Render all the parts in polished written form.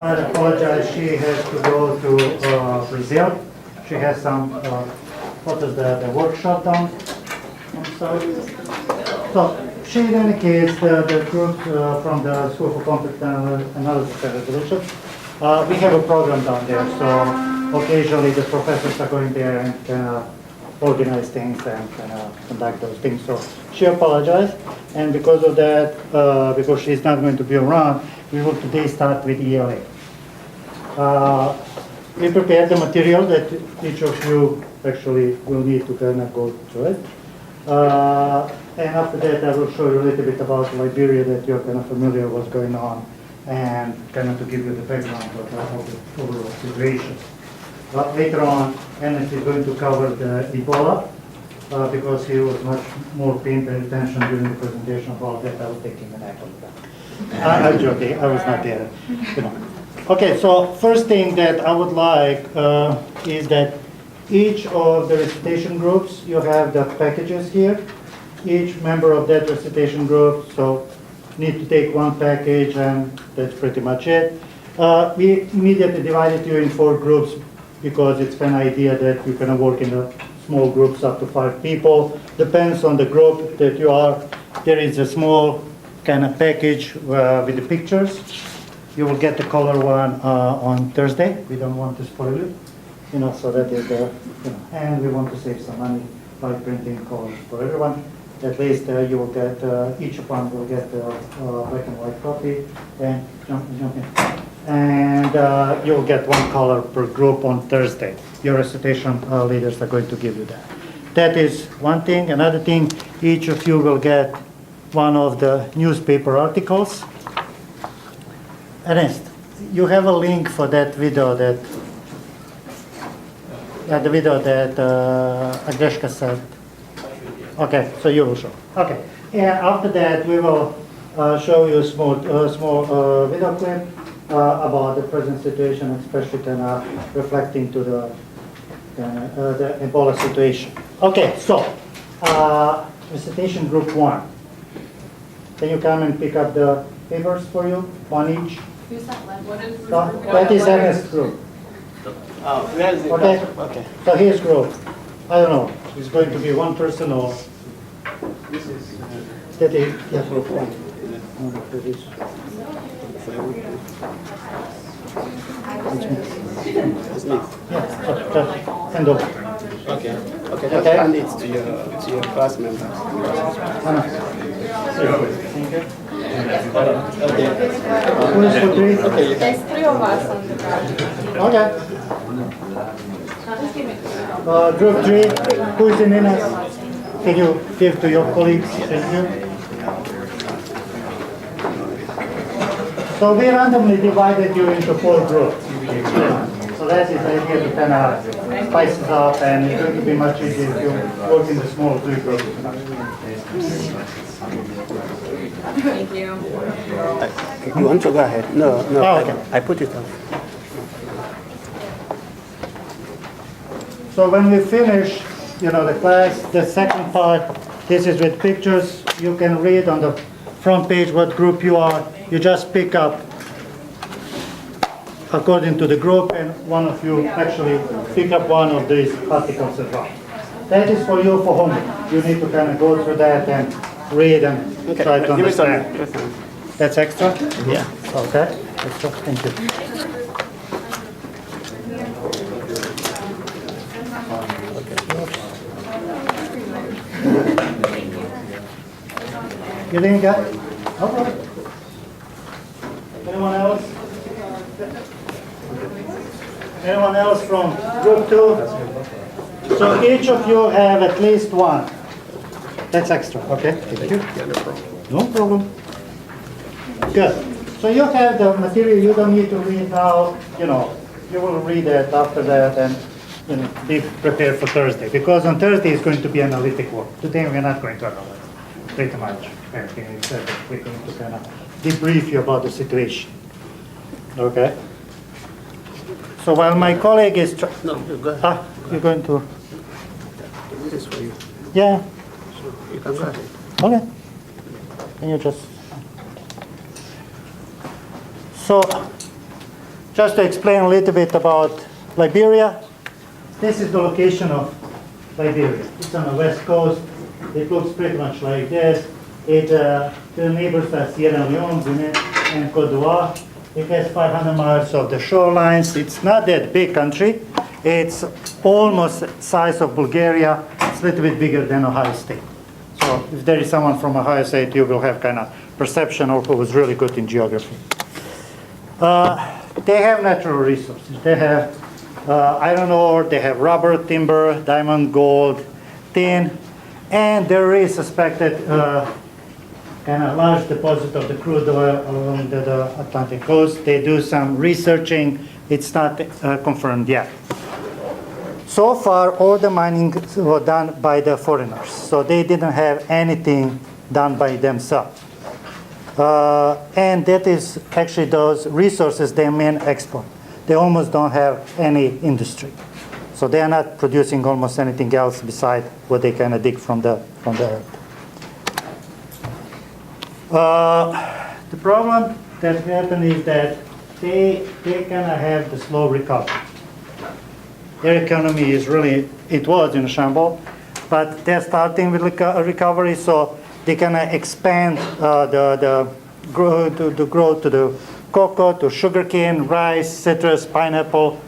I apologize, she has to go to Brazil. She has some, what is the workshop done? I'm sorry. So, she indicates the group from the School for Conflict Analysis and Resolution. We have a program down there, so occasionally the professors are going there and organize things and conduct those things. So she apologized, and because of that, because she's not going to be around, we will today start with ELA. We prepared the material that each of you actually will need to kind of go through it. And after that, I will show you a little bit about Liberia that you're kind of familiar with what's going on, and kind of to give you the background of the overall situation. Later on, Ernest is going to cover the Ebola, because he was much more paying attention during the presentation about that. I was taking an nap on that. I'm joking, I was not there. You know. Okay, so first thing that I would like is that each of the recitation groups, you have the packages here. Each member of that recitation group, so need to take one package, and that's pretty much it. We immediately divided you in 4 groups because it's an idea that you can work in small groups up to 5 people. Depends on the group that you are. There is a small kind of package with the pictures. You will get the color one on Thursday. We don't want to spoil it, you know. So that is the, you know, and we want to save some money by printing colors for everyone. At least you will get, each one will get a black and white copy, and jump in. And you'll get 1 color per group on Thursday. Your recitation leaders are going to give you that. That is one thing. Another thing, each of you will get one of the newspaper articles. Ernest, you have a link for that video that, the video that Agnieszka said. Okay, so you will show. Okay, and after that we will show you a small video clip about the present situation, especially kind of reflecting to the Ebola situation. Okay, so recitation group 1. Can you come and pick up the papers for you, 1 each? Who's that left? What is That is Ernest's group. Oh, where is it? Okay. Okay. So his group. I don't know. It's going to be 1 person or. This is That is, yeah. group 1. That is. It's me. Yeah. So, just hand over. Okay. Okay. Just Okay. hand it to your class members. Thank you. Okay. Who is for 3? Okay. You can. There's 3 of us on the ground. Okay. Just give me. Group 3, who is in Ines? Can you give to your colleagues? Thank you. So we randomly divided you into 4 groups. So that is the idea to kind of spice it up, and it's going to be much easier if you work in the small 3 groups. Thank you. You want to go ahead? No. Oh, okay. I put it on. So when we finish, you know, the class, the second part, this is with pictures. You can read on the front page what group you are. You just pick up according to the group, and one of you actually pick up one of these articles as well. That is for you for homework. You need to kind of go through that and read and try to Give it understand. to me. That's extra? Yeah. Okay. Extra. Thank you. You didn't get it? Okay. Anyone else? Anyone else from group 2? So each of you have at least 1. That's extra, okay? Thank you. No problem. Good. So you have the material, you don't need to read now, you know, you will read it after that and, you know, be prepared for Thursday. Because on Thursday is going to be analytic work. Today we're not going to analyze pretty much everything except that we're going to kind of debrief you about the situation. Okay? So while my colleague is... No, you go ahead. You're going to... This is for you. Yeah. You can go ahead. Okay. Can you just... So just to explain a little bit about Liberia, this is the location of Liberia. It's on the west coast. It looks pretty much like this. The neighbors are Sierra Leone, Guinea, and Cote d'Ivoire. It has 500 miles of the shorelines. It's not that big country. It's almost the size of Bulgaria. It's a little bit bigger than Ohio State. So if there is someone from Ohio State, you will have kind of perception of who was really good in geography. They have natural resources. They have iron ore, they have rubber, timber, diamond, gold, tin, and there is suspected kind of large deposit of the crude oil along the Atlantic coast. They do some researching. It's not confirmed yet. So far, all the mining was done by the foreigners, so they didn't have anything done by themselves. And that is actually those resources their main export. They almost don't have any industry. So they are not producing almost anything else besides what they kind of dig from the earth. The problem that happened is that they kind of have the slow recovery. Their economy is really, it was in shambles, but they're starting with recovery, so they kind of expand the growth to the cocoa, to sugarcane, rice, citrus, pineapple,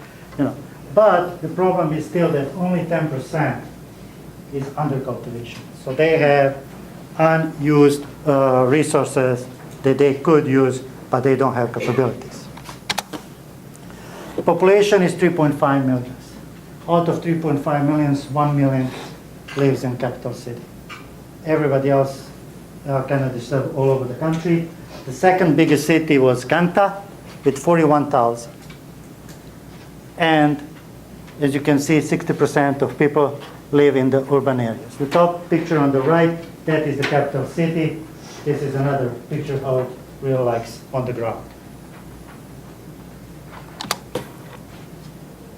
But the problem is still that only 10% is under cultivation. So they have unused resources that they could use, but they don't have capabilities. The population is 3.5 million. Out of 3.5 million, 1 million lives in capital city. Everybody else kind of disturbed all over the country. The second biggest city was Kanta with 41,000. And as you can see, 60% of people live in the urban areas. The top picture on the right, that is the capital city. This is another picture how it really looks on the ground.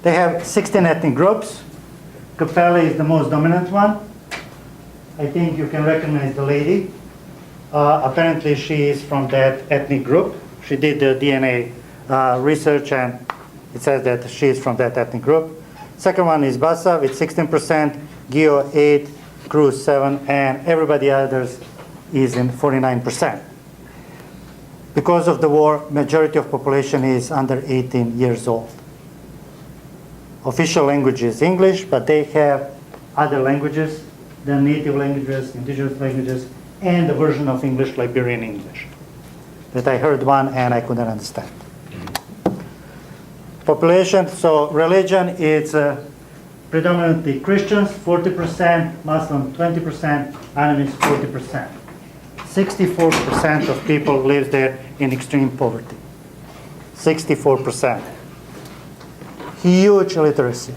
They have 16 ethnic groups. Capelli is the most dominant one. I think you can recognize the lady. Apparently she is from that ethnic group. She did the DNA research and it says that she is from that ethnic group. Second one is Bassa with 16%, Gio 8, Cruz 7, and everybody others is in 49%. Because of the war, majority of population is under 18 years old. Official language is English, but they have other languages, the native languages, indigenous languages, and the version of English, Liberian English. That I heard one and I couldn't understand. Population, so religion is predominantly Christians, 40%, Muslim 20%, Animist 40%. 64% of people live there in extreme poverty. 64%. Huge illiteracy.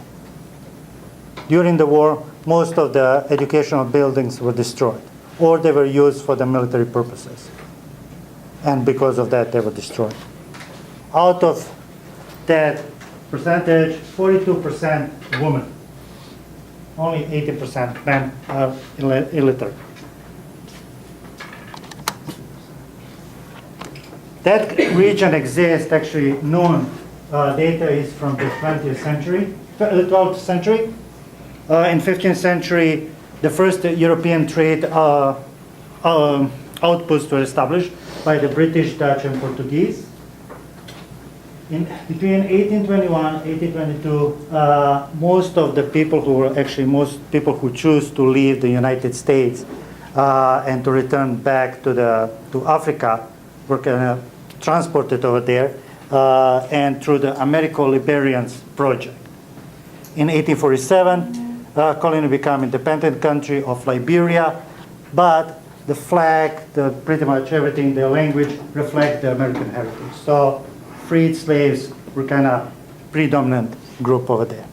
During the war, most of the educational buildings were destroyed, or they were used for the military purposes. And because of that, they were destroyed. Out of that percentage, 42% women. Only 80% men are illiterate. That region exists, actually known data is from the 20th century, 12th century. In 15th century, the first European trade outposts were established by the British, Dutch, and Portuguese. Between 1821 and 1822, most people who choose to leave the United States and to return back to Africa were kind of transported over there and through the Americo-Liberians project. In 1847, colony became independent country of Liberia, but the flag, pretty much everything, the language reflect the American heritage. So freed slaves were kind of predominant group over there.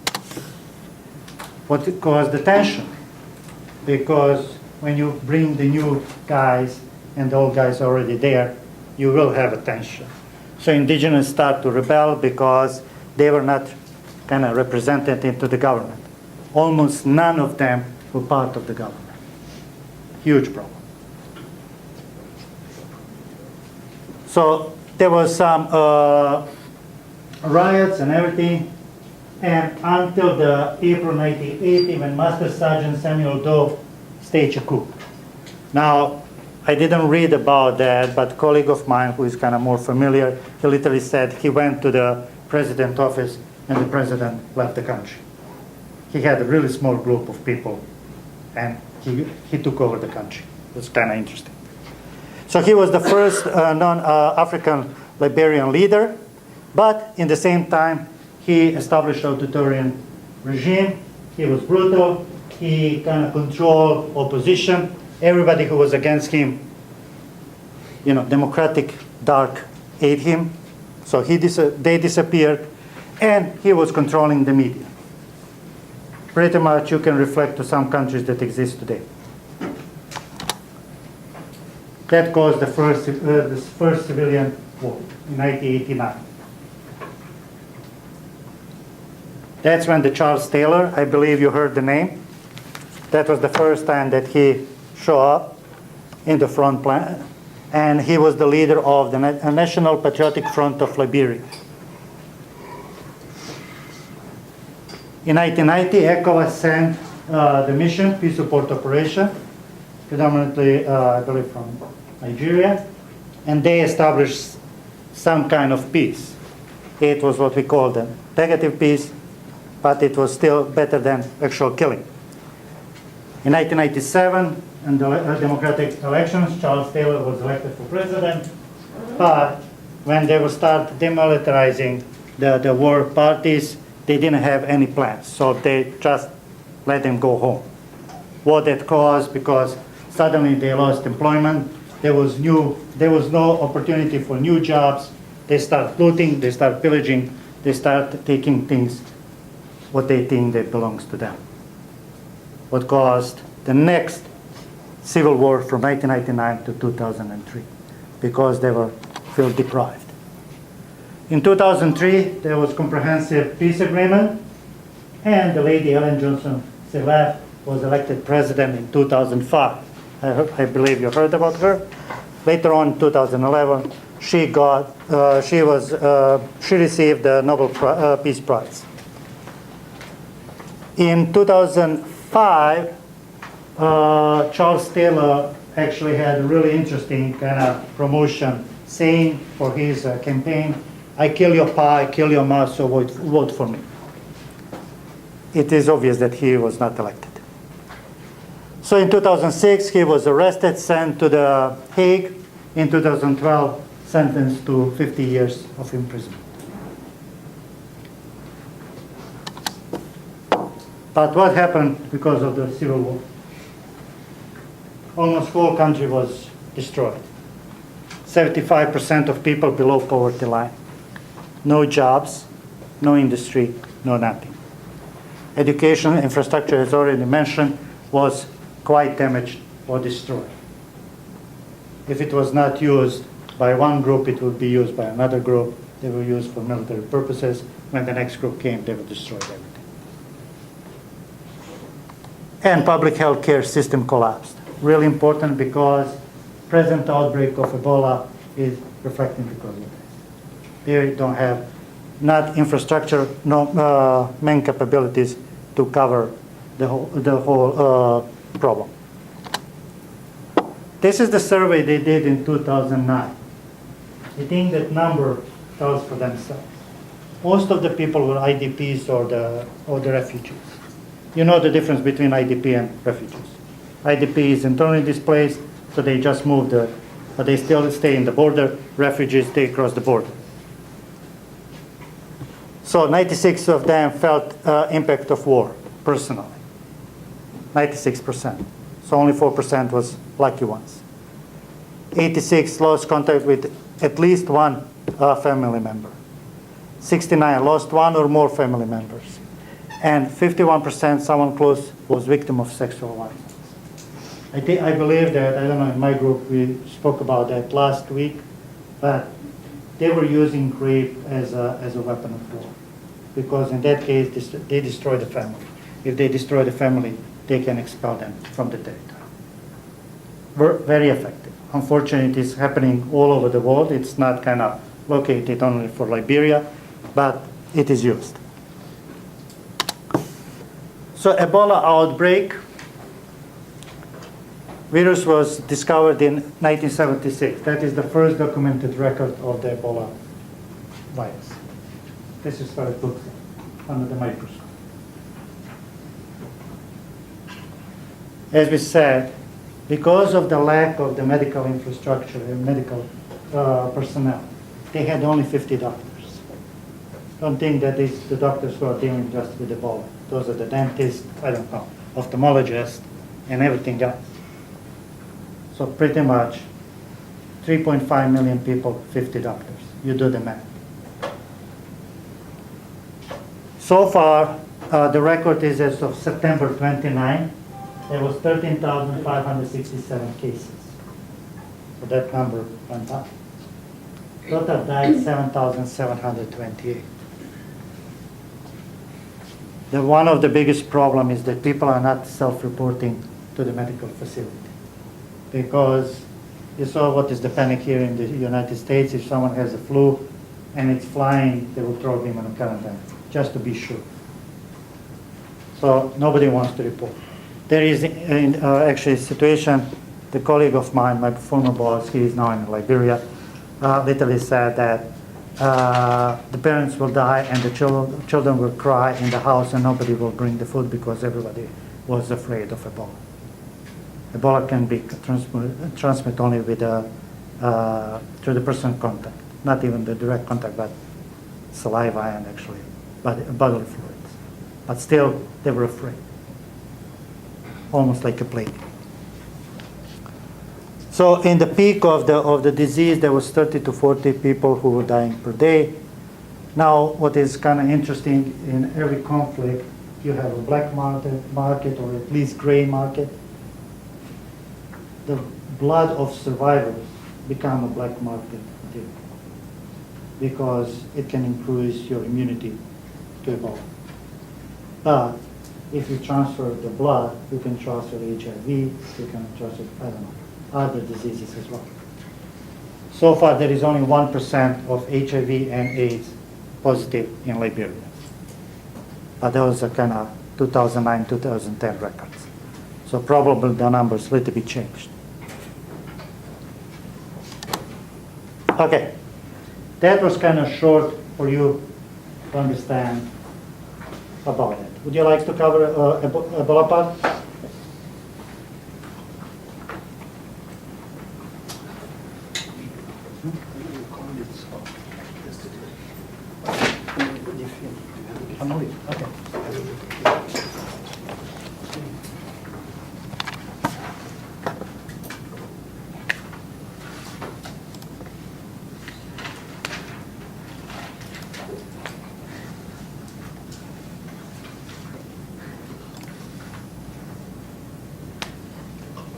What caused the tension? Because when you bring the new guys and the old guys already there, you will have a tension. So indigenous start to rebel because they were not kind of represented into the government. Almost none of them were part of the government. Huge problem. So there was some riots and everything. And until the April 1980, when Master Sergeant Samuel Doe staged a coup. Now, I didn't read about that, but a colleague of mine who is kind of more familiar, he literally said he went to the president's office and the president left the country. He had a really small group of people and he took over the country. It was kind of interesting. So he was the first non-African Liberian leader, but in the same time, he established an authoritarian regime. He was brutal. He kind of controlled opposition. Everybody who was against him, democratic dark ate him. So they disappeared, and he was controlling the media. Pretty much you can reflect to some countries that exist today. That caused the first civilian war in 1989. That's when the Charles Taylor, I believe you heard the name. That was the first time that he showed up in the front line. And he was the leader of the National Patriotic Front of Liberia. In 1990, ECOWAS sent the mission, Peace Support Operation, predominantly, I believe, from Nigeria. And they established some kind of peace. It was what we call the negative peace, but it was still better than actual killing. In 1997, in the democratic elections, Charles Taylor was elected for president, but when they would start demilitarizing the war parties, they didn't have any plans, so they just let them go home. What that caused, because suddenly they lost employment, there was no opportunity for new jobs, they start looting, they start pillaging, they start taking things what they think that belongs to them. What caused the next civil war from 1999 to 2003, because they were feel deprived. In 2003, there was comprehensive peace agreement, and the lady Ellen Johnson Sirleaf was elected president in 2005. I believe you heard about her. Later on, in 2011, she received the Nobel Peace Prize. In 2005, Charles Taylor actually had a really interesting kind of promotion saying for his campaign, "I kill your pa, I kill your ma, so vote for me." It is obvious that he was not elected. So in 2006, he was arrested, sent to the Hague. In 2012, sentenced to 50 years of imprisonment. But what happened because of the civil war? Almost whole country was destroyed. 75% of people below poverty line. No jobs, no industry, no nothing. Education infrastructure, as already mentioned, was quite damaged or destroyed. If it was not used by one group, it would be used by another group. They were used for military purposes. When the next group came, they would destroy everything. And public health care system collapsed. Really important because present outbreak of Ebola is reflecting because of this. They don't have not infrastructure, no main capabilities to cover the whole problem. This is the survey they did in 2009. I think that number tells for themselves. Most of the people were IDPs or the refugees. You know the difference between IDP and refugees. IDP is internally displaced, so they just moved, but they still stay in the border. Refugees, they cross the border. So 96 of them felt impact of war, personally. 96%. So only 4% was lucky ones. 86 lost contact with at least one family member. 69 lost one or more family members. And 51%, someone close, was victim of sexual violence. I believe that, I don't know, in my group we spoke about that last week, but they were using rape as a weapon of war. Because in that case, they destroy the family. If they destroy the family, they can expel them from the territory. Very effective. Unfortunately, it is happening all over the world. It's not kind of located only for Liberia. but it is used. So Ebola outbreak. Virus was discovered in 1976. That is the first documented record of the Ebola virus. This is how it looks under the microscope. As we said, because of the lack of the medical infrastructure and medical personnel, they had only 50 doctors. Don't think that it's the doctors who are dealing just with Ebola. Those are the dentists, I don't know, ophthalmologists, and everything else. So pretty much 3.5 million people, 50 doctors. You do the math. So far, the record is as of September 29. There was 13,567 cases. So that number went up. Total died 7,728. One of the biggest problems is that people are not self-reporting to the medical facility. Because you saw what is the panic here in the United States. If someone has a flu and it's flying, they will throw him in quarantine, just to be sure. So nobody wants to report. There is actually a situation, the colleague of mine, my former boss, he is now in Liberia, literally said that the parents will die and the children will cry in the house and nobody will bring the food because everybody was afraid of Ebola. Ebola can be transmitted only with through the personal contact, not even the direct contact, but saliva and actually bodily fluids. But still, they were afraid, almost like a plague. So in the peak of the disease, there was 30 to 40 people who were dying per day. Now, what is kind of interesting, in every conflict, you have a black market or at least gray market. The blood of survivors become a black market material because it can increase your immunity to Ebola. But if you transfer the blood, you can transfer HIV, you can transfer, I don't know, other diseases as well. So far, there is only 1% of HIV and AIDS positive in Liberia. But those are kind of 2009, 2010 records. So probably the numbers little bit changed. Okay, that was kind of short for you to understand about it. Would you like to cover Ebola part? Okay.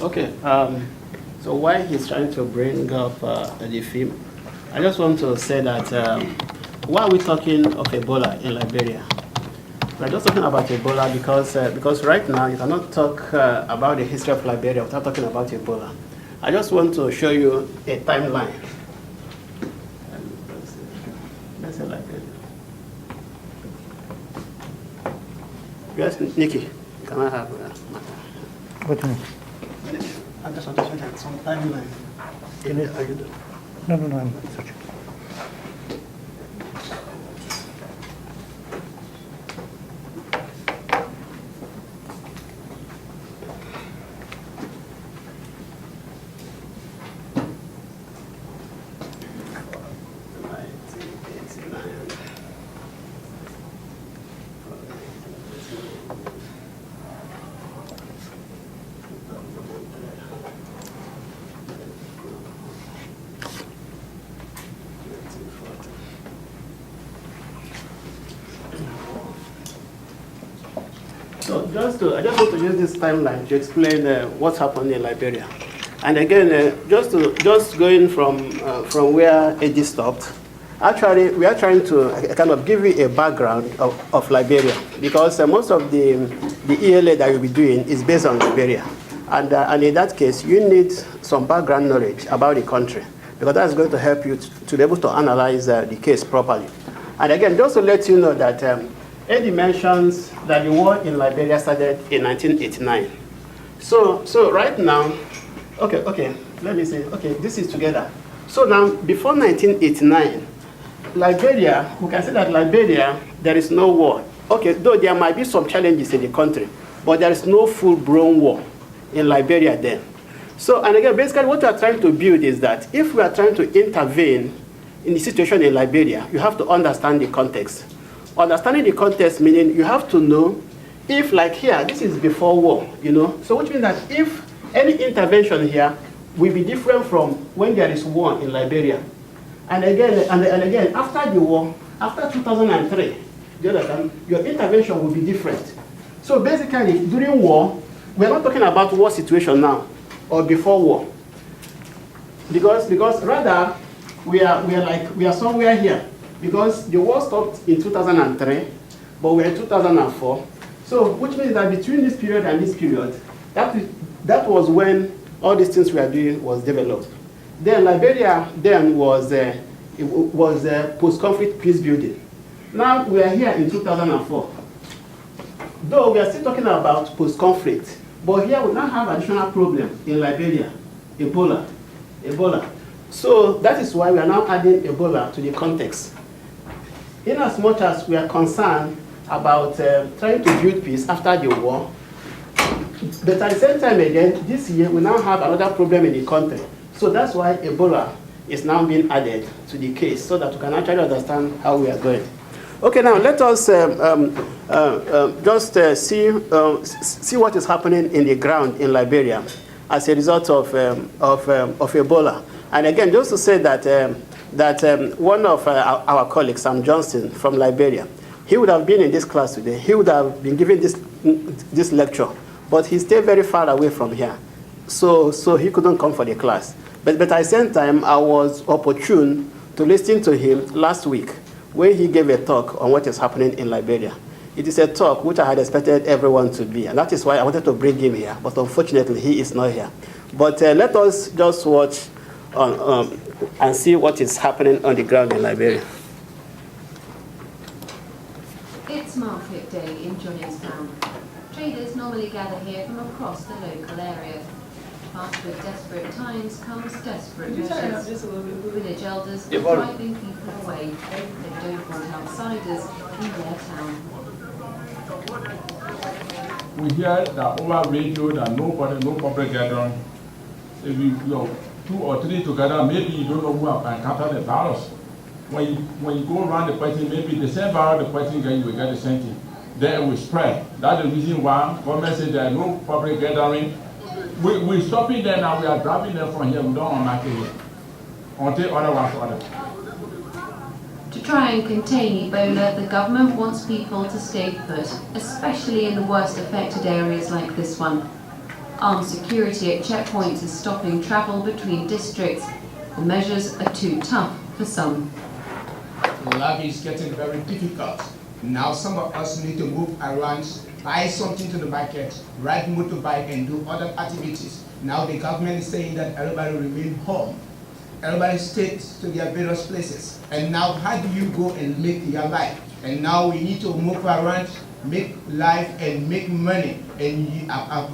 Okay, so while he's trying to bring up the film, I just want to say that why are we talking of Ebola in Liberia? We're just talking about Ebola because right now you cannot talk about the history of Liberia without talking about Ebola. I just want to show you a timeline. Let's say Liberia. Yes, Nikki, can I have What do you mean? I just want to show you some timeline. Are you done? No, I'm searching. So I just want to use this timeline to explain what's happened in Liberia. And again, just going from where AD stopped, actually we are trying to kind of give you a background of Liberia because most of the ELA that you'll be doing is based on Liberia. And in that case, you need some background knowledge about the country because that's going to help you to be able to analyze the case properly. And again, just to let you know that Eddie mentions that the war in Liberia started in 1989. So right now, okay, let me say, okay, this is together. So now, before 1989, Liberia, we can say that Liberia, there is no war. Okay, though there might be some challenges in the country, but there is no full-blown war in Liberia then. So, and again, basically what we are trying to build is that if we are trying to intervene in the situation in Liberia, you have to understand the context. Understanding the context meaning you have to know if, like here, this is before war, you know. So which means that if any intervention here will be different from when there is war in Liberia. And again, and again, after the war, after 2003, the other time, your intervention will be different. So basically, during war, we're not talking about war situation now or before war. Because rather, we are somewhere here. Because the war stopped in 2003, but we're in 2004. So which means that between this period and this period, that was when all these things we are doing was developed. Then Liberia then was post-conflict peace building. Now we are here in 2004. Though we are still talking about post-conflict, but here we now have additional problem in Liberia, Ebola. So that is why we are now adding Ebola to the context. In as much as we are concerned about trying to build peace after the war, but at the same time again, this year we now have another problem in the country. So that's why Ebola is now being added to the case so that we can actually understand how we are going. Okay, now let us just see what is happening in the ground in Liberia as a result of Ebola. And again, just to say that one of our colleagues, Sam Johnston from Liberia, he would have been in this class today. He would have been giving this lecture, but he stayed very far away from here, so he couldn't come for the class. But at the same time, I was opportune to listen to him last week when he gave a talk on what is happening in Liberia. It is a talk which I had expected everyone to be, and that is why I wanted to bring him here, but unfortunately he is not here. But let us just watch and see what is happening on the ground in Liberia. It's market day in Johnstown. Traders normally gather here from across the local area. But with desperate times comes desperate measures. Village elders are driving people away. They don't want outsiders in their town. We hear that over radio that no public gathering. If you 2 or 3 together, maybe you don't know who have encountered the virus. When you go around the person, maybe the same virus the person get, you will get the same thing. Then it will spread. That's the reason why government said there is no public gathering. We're stopping them and we are driving them from here. We don't unmark it here until otherwise order. To try and contain Ebola, the government wants people to stay put, especially in the worst affected areas like this one. Armed security at checkpoints is stopping travel between districts. The measures are too tough for some. Life is getting very difficult. Now some of us need to move around, buy something to the market, ride motorbike and do other activities. Now the government is saying that everybody remain home. Everybody stays to their various places. And now how do you go and make your life? And now we need to move around, make life and make money. And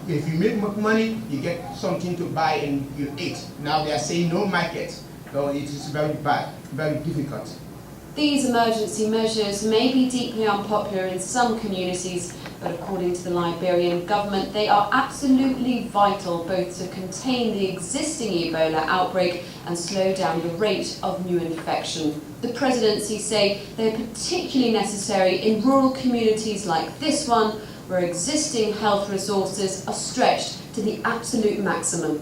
if you make money, you get something to buy and you eat. Now they are saying no market. So it is very bad, very difficult. These emergency measures may be deeply unpopular in some communities, but according to the Liberian government, they are absolutely vital both to contain the existing Ebola outbreak and slow down the rate of new infection. The presidency say they are particularly necessary in rural communities like this one, where existing health resources are stretched to the absolute maximum.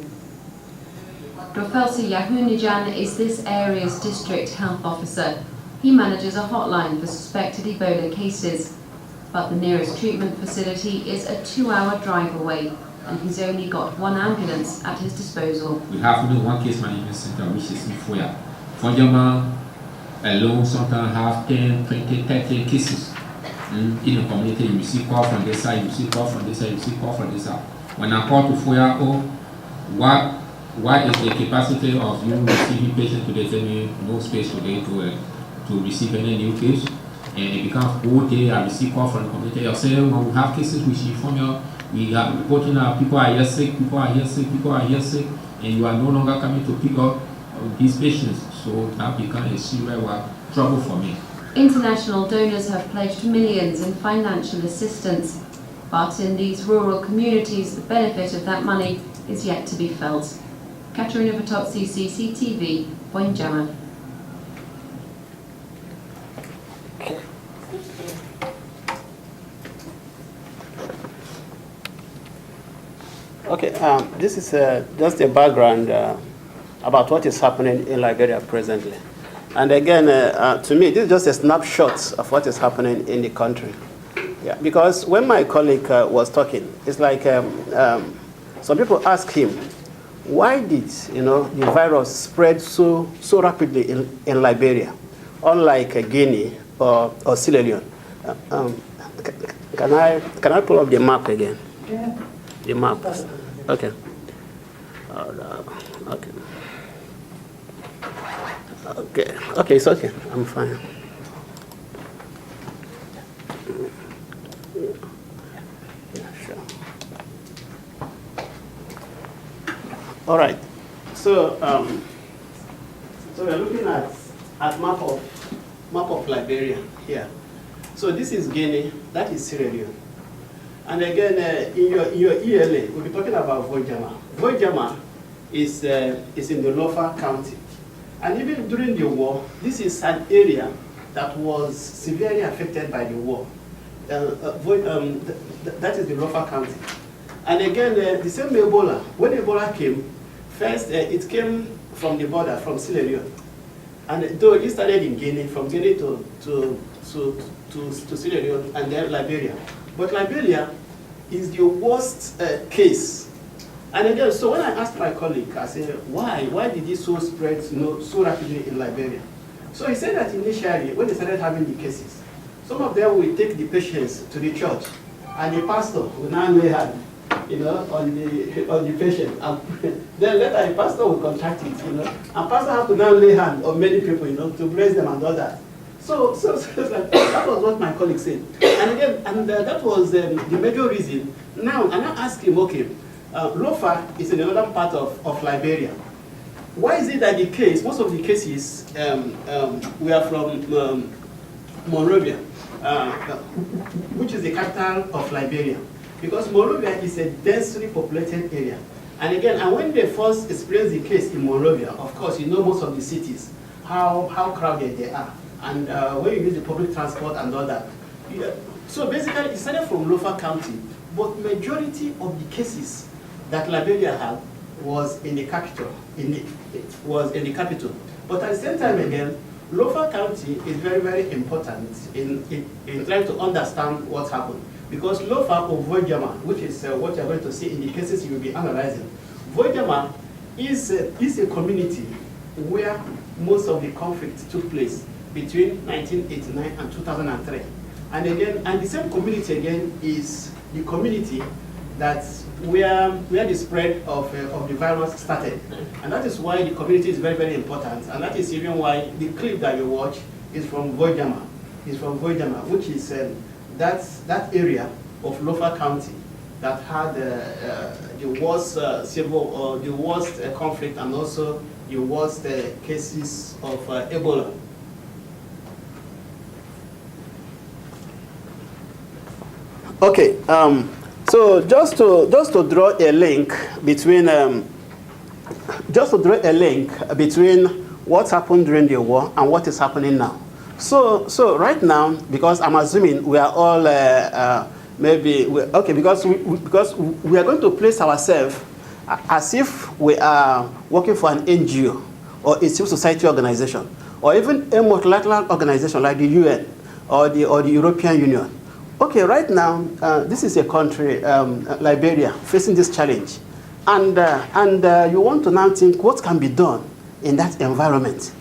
Professor Yahunijan is this area's district health officer. He manages a hotline for suspected Ebola cases, but the nearest treatment facility is a 2-hour drive away, and he's only got 1 ambulance at his disposal. We have one case management center which is in Foya. Fondama alone sometimes have 10, 20, 30 cases in the community. You see call from this side, you see call from this side, you see call from this side. When I call to Foya, what is the capacity of you receiving patients today? Tell me no space today to to receive any new case. And it becomes okay, I receive call from the community. You say, when we have cases which inform you, we are reporting out people are here sick, people are here sick, people are here sick, and you are no longer coming to pick up these patients. So that becomes a serious trouble for me. International donors have pledged millions in financial assistance, but in these rural communities, the benefit of that money is yet to be felt. Katerina Potocki, CCTV, Poinjama. Okay, this is just a background about what is happening in Liberia presently. And again, to me, this is just a snapshot of what is happening in the country. Yeah, because when my colleague was talking, it's like some people ask him, why did the virus spread so rapidly in Liberia, unlike Guinea or Sierra Leone? Can I pull up the map again? Yeah. The map. Okay. Okay. Okay. Okay, it's okay. I'm fine. Yeah, sure. All right. So, so we're looking at map of Liberia here. So this is Guinea. That is Sierra Leone. And again, in your ELA, we'll be talking about Voijama. Voijama is in the Lofa County. And even during the war, this is an area that was severely affected by the war. That is the Lofa County. And again, the same Ebola, when Ebola came, first it came from the border, from Sierra Leone. And though it started in Guinea, from Guinea to Sierra Leone and then Liberia. But Liberia is the worst case. And again, so when I asked my colleague, I said, why did this so spread so rapidly in Liberia? So he said that initially, when they started having the cases, some of them will take the patients to the church, and the pastor will now lay hand, on the patient. And then later the pastor will contract it, and pastor have to now lay hand on many people, to bless them and all that. So like, that was what my colleague said. And again, that was the major reason. Now, and I asked him, okay, Lofa is in another part of Liberia. Why is it that most of the cases were from Monrovia, which is the capital of Liberia? Because Monrovia is a densely populated area. And again, and when they first experienced the case in Monrovia, of course, most of the cities, how crowded they are. And when you use the public transport and all that. So basically, it started from Lofa County, but majority of the cases that Liberia had was in the capital. It was in the capital. But at the same time again, Lofa County is very, very important in trying to understand what happened. Because Lofa or Voijama, which is what you're going to see in the cases you will be analyzing, Voijama is a community where most of the conflict took place between 1989 and 2003. And again, and the same community again is the community that's where the spread of the virus started. And that is why the community is very, very important. And that is even why the clip that you watch is from Voijama. It's from Voijama, which is that area of Lofa County that had the worst the worst conflict and also the worst cases of Ebola. Okay, so just to draw a link between what happened during the war and what is happening now. So right now, because I'm assuming we are all because we are going to place ourselves as if we are working for an NGO or a civil society organization or even a multilateral organization like the UN or the European Union. Okay, right now, this is a country, Liberia, facing this challenge. And you want to now think what can be done in that environment.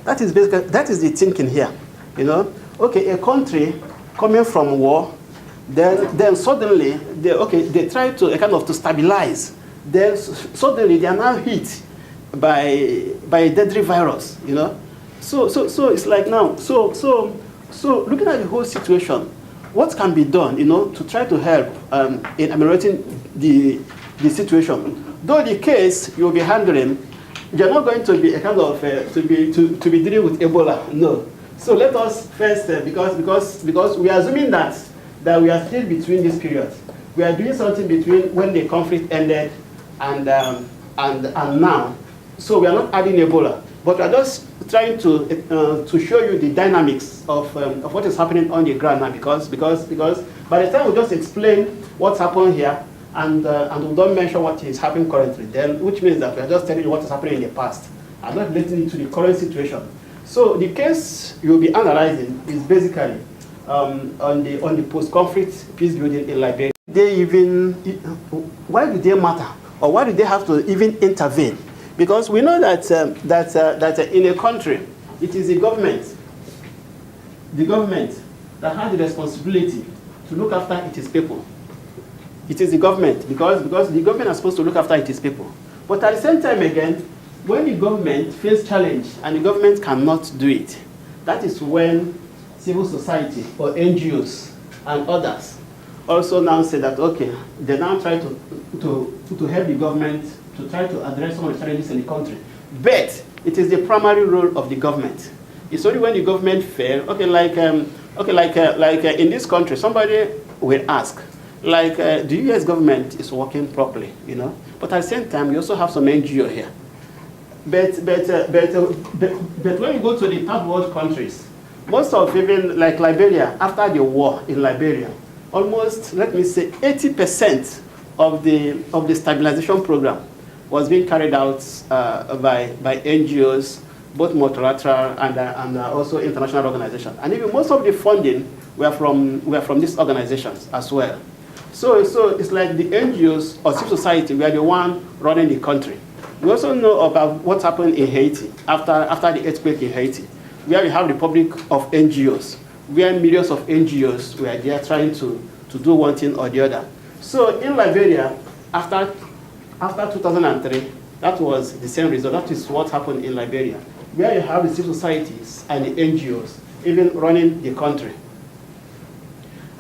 That is the thinking here. Okay, a country coming from war, then suddenly, they try to stabilize. Then suddenly they are now hit by a deadly virus, so it's like now. So looking at the whole situation, what can be done, to try to help in ameliorating the situation? Though the case you'll be handling, you're not going to be a kind of to be dealing with Ebola. No. So let us first, because we are assuming that we are still between these periods. We are doing something between when the conflict ended and now. So we are not adding Ebola, but we are just trying to show you the dynamics of what is happening on the ground now. Because by the time we just explain what's happened here and we don't mention what is happening currently, then which means that we are just telling you what is happening in the past and not relating it to the current situation. So the case you'll be analyzing is basically on the post-conflict peace building in Liberia. Why do they matter, or why do they have to even intervene? Because we know that in a country, it is the government that has the responsibility to look after its people. It is the government, because the government is supposed to look after its people. But at the same time again, when the government faces challenge and the government cannot do it, that is when civil society or NGOs and others also now say that, okay, they now try to help the government to try to address some of the challenges in the country. But it is the primary role of the government. It's only when the government fails, like in this country, somebody will ask, the US government is working properly, But at the same time, you also have some NGO here. But when you go to the third world countries, most of even like Liberia, after the war in Liberia, almost, let me say, 80% of the stabilization program was being carried out by NGOs, both multilateral and also international organizations. And even most of the funding were from these organizations as well. So it's like the NGOs or civil society were the one running the country. We also know about what happened in Haiti after the earthquake in Haiti, where we have the Republic of NGOs, where millions of NGOs were there trying to do one thing or the other. So in Liberia, after 2003, that was the same result. That is what happened in Liberia, where you have the civil societies and the NGOs even running the country.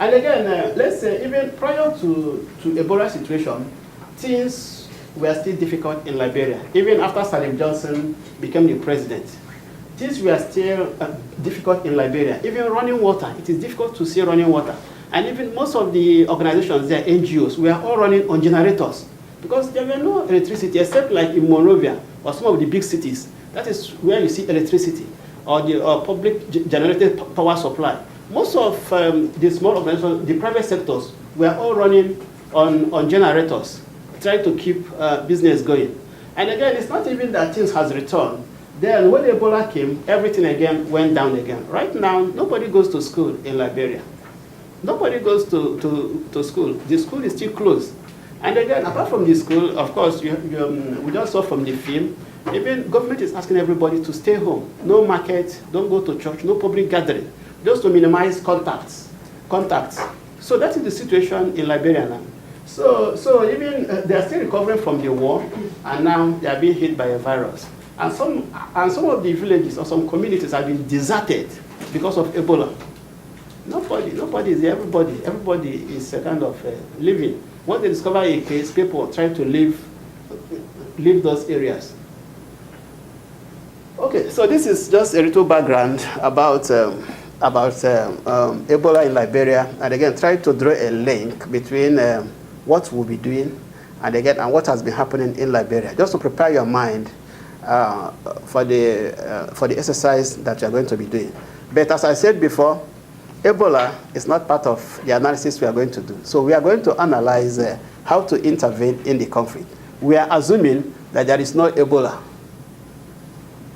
And again, let's say even prior to Ebola situation, things were still difficult in Liberia. Even after Salim Johnson became the president, things were still difficult in Liberia. Even running water, it is difficult to see running water. And even most of the organizations, their NGOs, were all running on generators because there were no electricity except like in Monrovia or some of the big cities. That is where you see electricity or the public generated power supply. Most of the small organizations, the private sectors, were all running on generators, trying to keep business going. And again, it's not even that things has returned. Then when Ebola came, everything again went down again. Right now, nobody goes to school in Liberia. Nobody goes to school. The school is still closed. And again, apart from the school, of course, we just saw from the film, even government is asking everybody to stay home. No market, don't go to church, no public gathering, just to minimize contacts. So that is the situation in Liberia now. So even they are still recovering from the war, and now they are being hit by a virus. And some of the villages or some communities have been deserted because of Ebola. Nobody is there. Everybody is a kind of living. Once they discover a case, people try to leave those areas. Okay, so this is just a little background about Ebola in Liberia, and again, try to draw a link between what we'll be doing and what has been happening in Liberia, just to prepare your mind for the exercise that you're going to be doing. But as I said before, Ebola is not part of the analysis we are going to do. So we are going to analyze how to intervene in the conflict. We are assuming that there is no Ebola.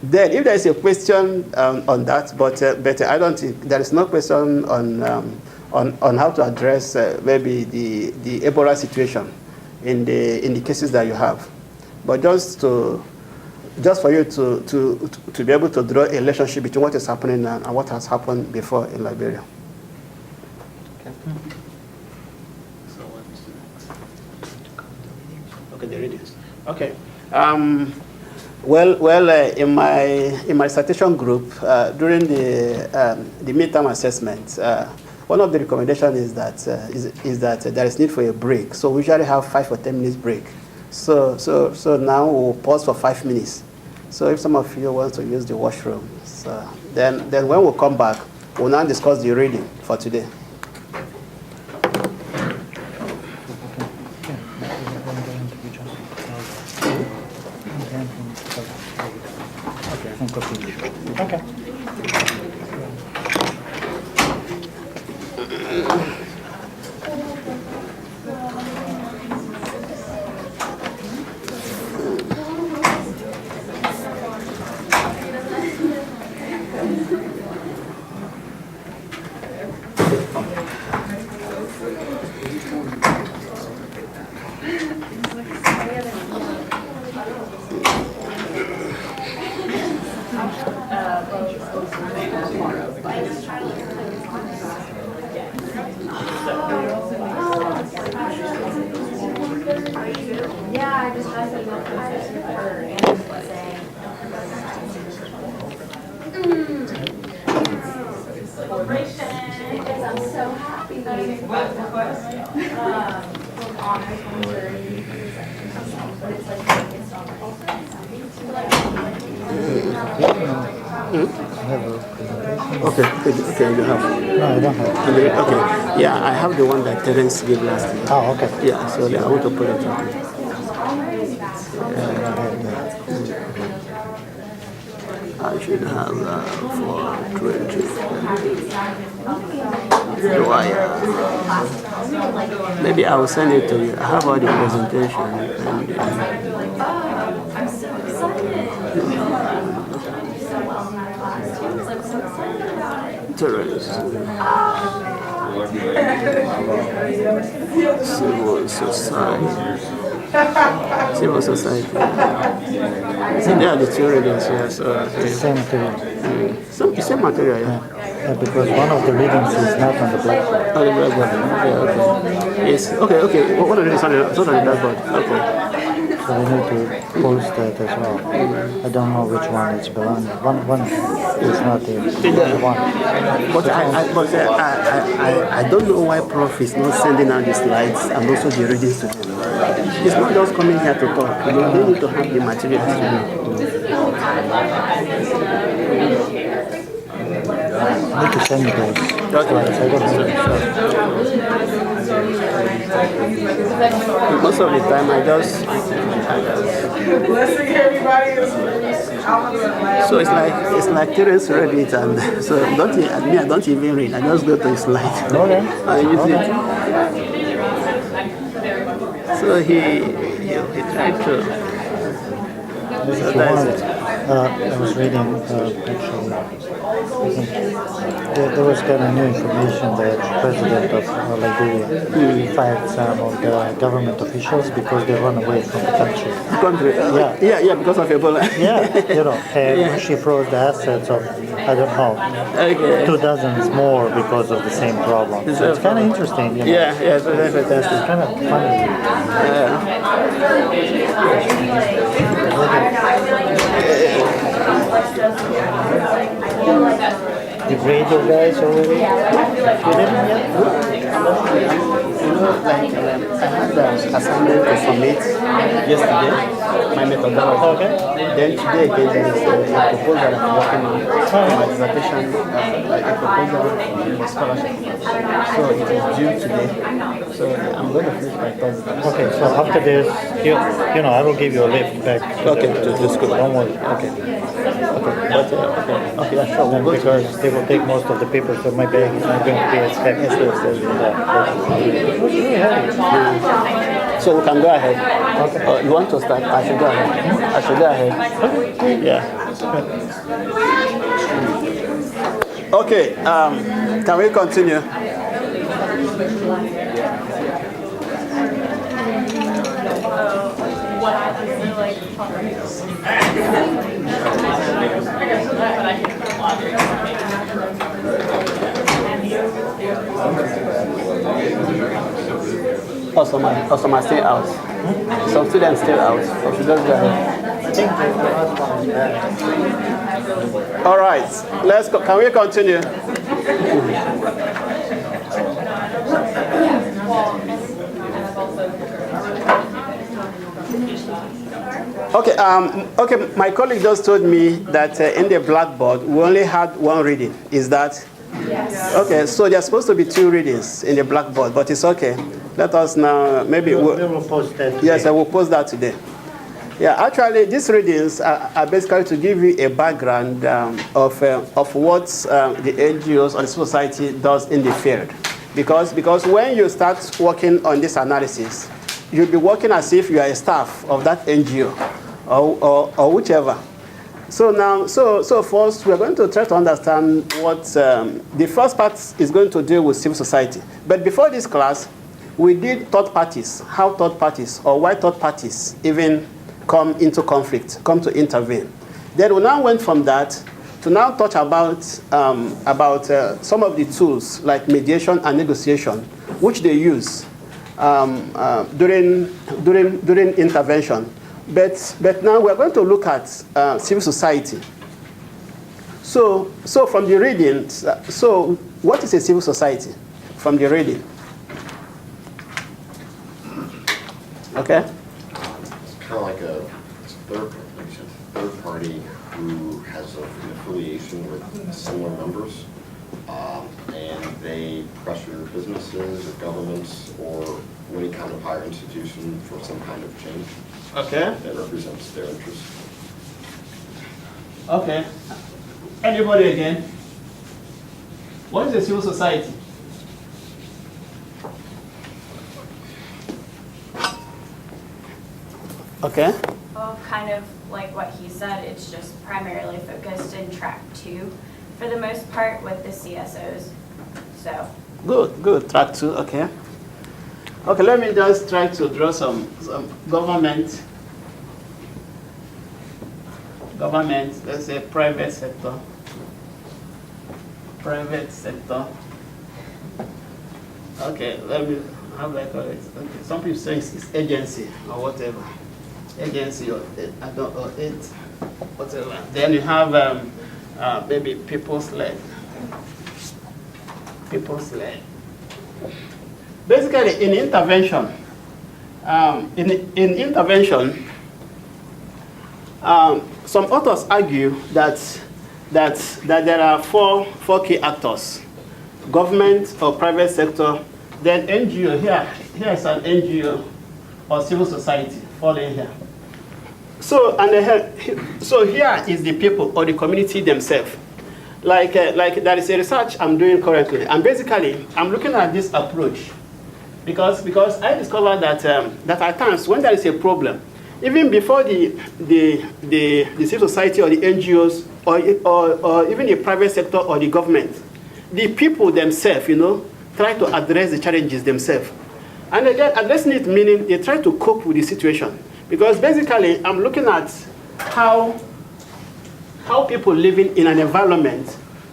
Then if there is a question on that, but I don't think there is no question on how to address maybe the Ebola situation in the cases that you have. But just for you to be able to draw a relationship between what is happening now and what has happened before in Liberia. Okay. So what is the next? Okay, the readings. Okay. In my citation group, during the midterm assessment, one of the recommendations is that there is need for a break. So we usually have 5 or 10 minutes break. So now we'll pause for 5 minutes. So if some of you want to use the washroom, then when we come back, we'll now discuss the reading for today. Okay. Yeah, I just got an email from her saying. Celebration. I'm so happy. Okay, you have. No, I don't have. Okay, yeah, I have the one that Terence gave last year. Oh, okay. Yeah, so I want to put it up. I should have for 20. Maybe I will send it to you. I have all the presentation. And, I'm so excited. Terence. Civil society. Civil society. See, there are the two readings here. So, Same material. Same material, yeah. Yeah, because one of the readings is not on the blackboard. Oh, the blackboard. Yeah, okay. Yes. Okay. What are the readings on the blackboard? Okay. So we need to post that as well. I don't know which one it's belonging. One is not the one. But I don't know why Prof is not sending out the slides and also the readings to them. It's not just coming here to talk. They need to have the materials to do. I need to send you those slides. I don't have Most of the time I just so it's like Terence read it, and so I don't even read. I just go to his slide. Okay. And use it. So he tried to. So that's it. I was reading actually. There was kind of new information that the president of Liberia fired some of the government officials because they run away from the country. Yeah, because of Ebola. And she froze the assets of, I don't know, 2 dozens more because of the same problem. So it's kind of interesting. Yeah, it's very fantastic. It's kind of funny. You grade your guys already? You didn't yet? I had the assignment to submit yesterday, my methodology. Okay. Then today again there is a proposal I'm working on for my dissertation, a proposal for scholarship. So it is due today. So I'm going to finish by Thursday. Okay, so after this, I will give you a lift back to to school. Don't worry. Okay, Yeah, sure. We'll go because they will take most of the papers, so my bag is not going to be as heavy. It was really heavy. So we can go ahead. Okay. You want to start? I should go ahead. I should go ahead. Yeah. Okay. Can we continue? Some are still out. Some students still out. So should just go ahead. All right, let's go. Can we continue? Okay, my colleague just told me that in the blackboard we only had one reading. Is that? Yes. Okay, so there's supposed to be 2 readings in the blackboard, but it's okay. Let us now, maybe We will post that. yes, I will post that today. Yeah, actually, these readings are basically to give you a background of what the NGOs and society does in the field. Because when you start working on this analysis, you'll be working as if you are a staff of that NGO or whichever. So now, so first, we're going to try to understand what the first part is going to deal with civil society. But before this class, we did third parties, how third parties or why third parties even come into conflict, come to intervene. Then we now went from that to now touch about some of the tools like mediation and negotiation, which they use during intervention. But now we're going to look at civil society. So from the reading, so what is a civil society? From the reading. Okay. It's kind of like a third party who has an affiliation with similar members, and they pressure businesses or governments or any kind of higher institution for some kind of change. Okay. That represents their interests. Okay. Anybody again? What is a civil society? Okay. Well, kind of like what he said, it's just primarily focused in track 2 for the most part with the CSOs. So. Good. Track 2, okay. Okay, let me just try to draw some government, let's say private sector. Okay, let me, how do I call it? Okay, some people say it's agency or whatever. Agency or whatever. Then you have maybe people's-led. Basically, in intervention, some authors argue that there are four key actors: government or private sector, then NGO. Here is an NGO or civil society falling here. So here is the people or the community themselves. Like there is a research I'm doing currently, and basically I'm looking at this approach because I discovered that at times when there is a problem, even before the civil society or the NGOs or even the private sector or the government, the people themselves, try to address the challenges themselves. And again, addressing it meaning they try to cope with the situation. Because basically, I'm looking at how people living in an environment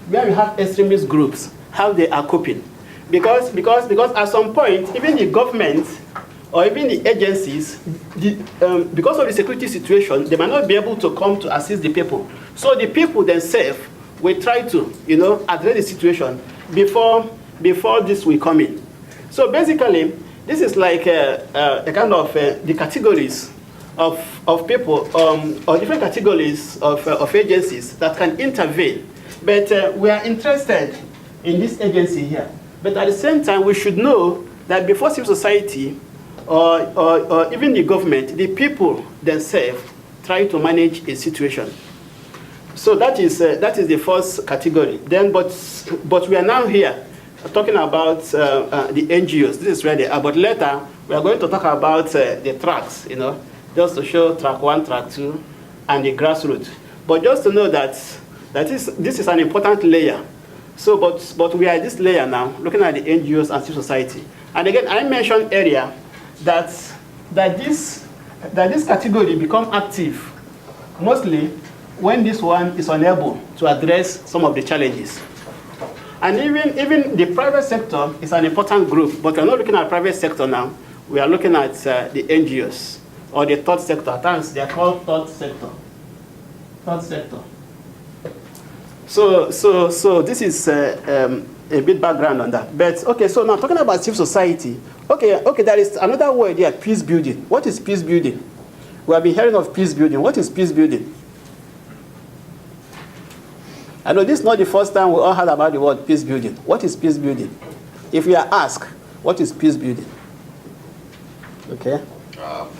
where you have extremist groups, how they are coping. Because at some point, even the government or even the agencies, because of the security situation, they might not be able to come to assist the people. So the people themselves will try to, address the situation before this will come in. So basically, this is like a kind of the categories of people or different categories of agencies that can intervene. But we are interested in this agency here. But at the same time, we should know that before civil society or even the government, the people themselves try to manage a situation. So that is the first category. Then, but we are now here talking about the NGOs. This is where they are. But later, we are going to talk about the tracks, just to show track 1, track 2, and the grassroots. But just to know that this is an important layer. So, but we are at this layer now, looking at the NGOs and civil society. And again, I mentioned earlier that this category become active mostly when this one is unable to address some of the challenges. And even the private sector is an important group, but we're not looking at private sector now. We are looking at the NGOs. or the third sector. At times they are called third sector. Third sector. So this is a bit background on that. But okay, so now talking about civil society. Okay, there is another word here, peace building. What is peace building? We have been hearing of peace building. What is peace building? I know this is not the first time we all heard about the word peace building. What is peace building? If we are asked, what is peace building? Okay.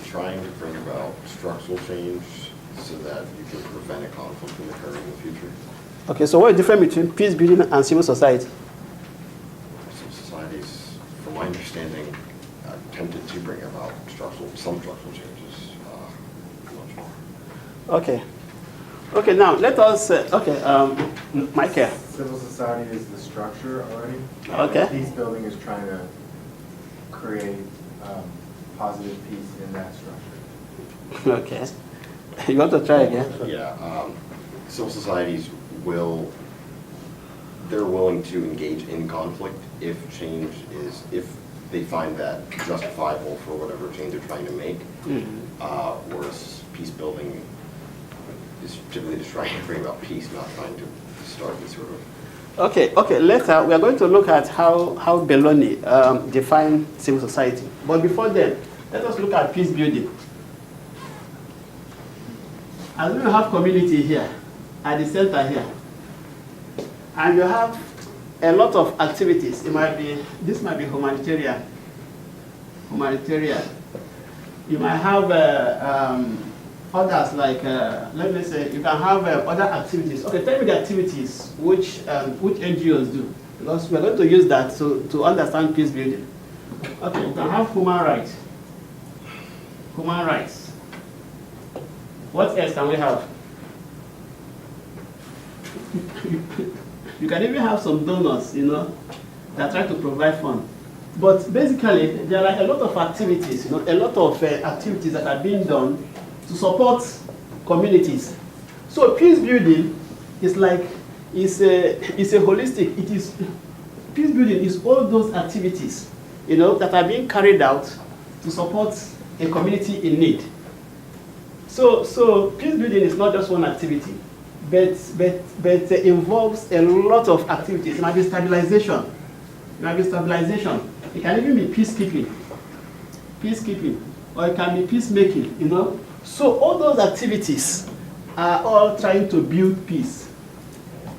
Trying to bring about structural change so that you can prevent a conflict from occurring in the future. Okay, so what is the difference between peace building and civil society? Some societies, from my understanding, attempted to bring about some structural changes. Much more. Okay. Okay, now let us, Michael. Civil society is the structure already. Okay. Peace building is trying to create positive peace in that structure. Okay. You want to try again? Yeah, civil societies they're willing to engage in conflict if they find that justifiable for whatever change they're trying to make. Whereas peace building is typically just trying to bring about peace, not trying to start this sort of. Okay. Later we are going to look at how Belloni defined civil society. But before then, let us look at peace building. As we have community here, at the center here, and you have a lot of activities. This might be humanitarian. You might have others like, let me say, you can have other activities. Okay, tell me the activities which NGOs do, because we're going to use that to understand peace building. Okay, you can have human rights. Human rights. What else can we have? You can even have some donors, that try to provide funds. But basically, there are a lot of activities, activities that are being done to support communities. So peace building is it's a holistic. Peace building is all those activities, that are being carried out to support a community in need. So peace building is not just one activity, but it involves a lot of activities. It might be stabilization. It can even be peacekeeping, or it can be peacemaking. So all those activities are all trying to build peace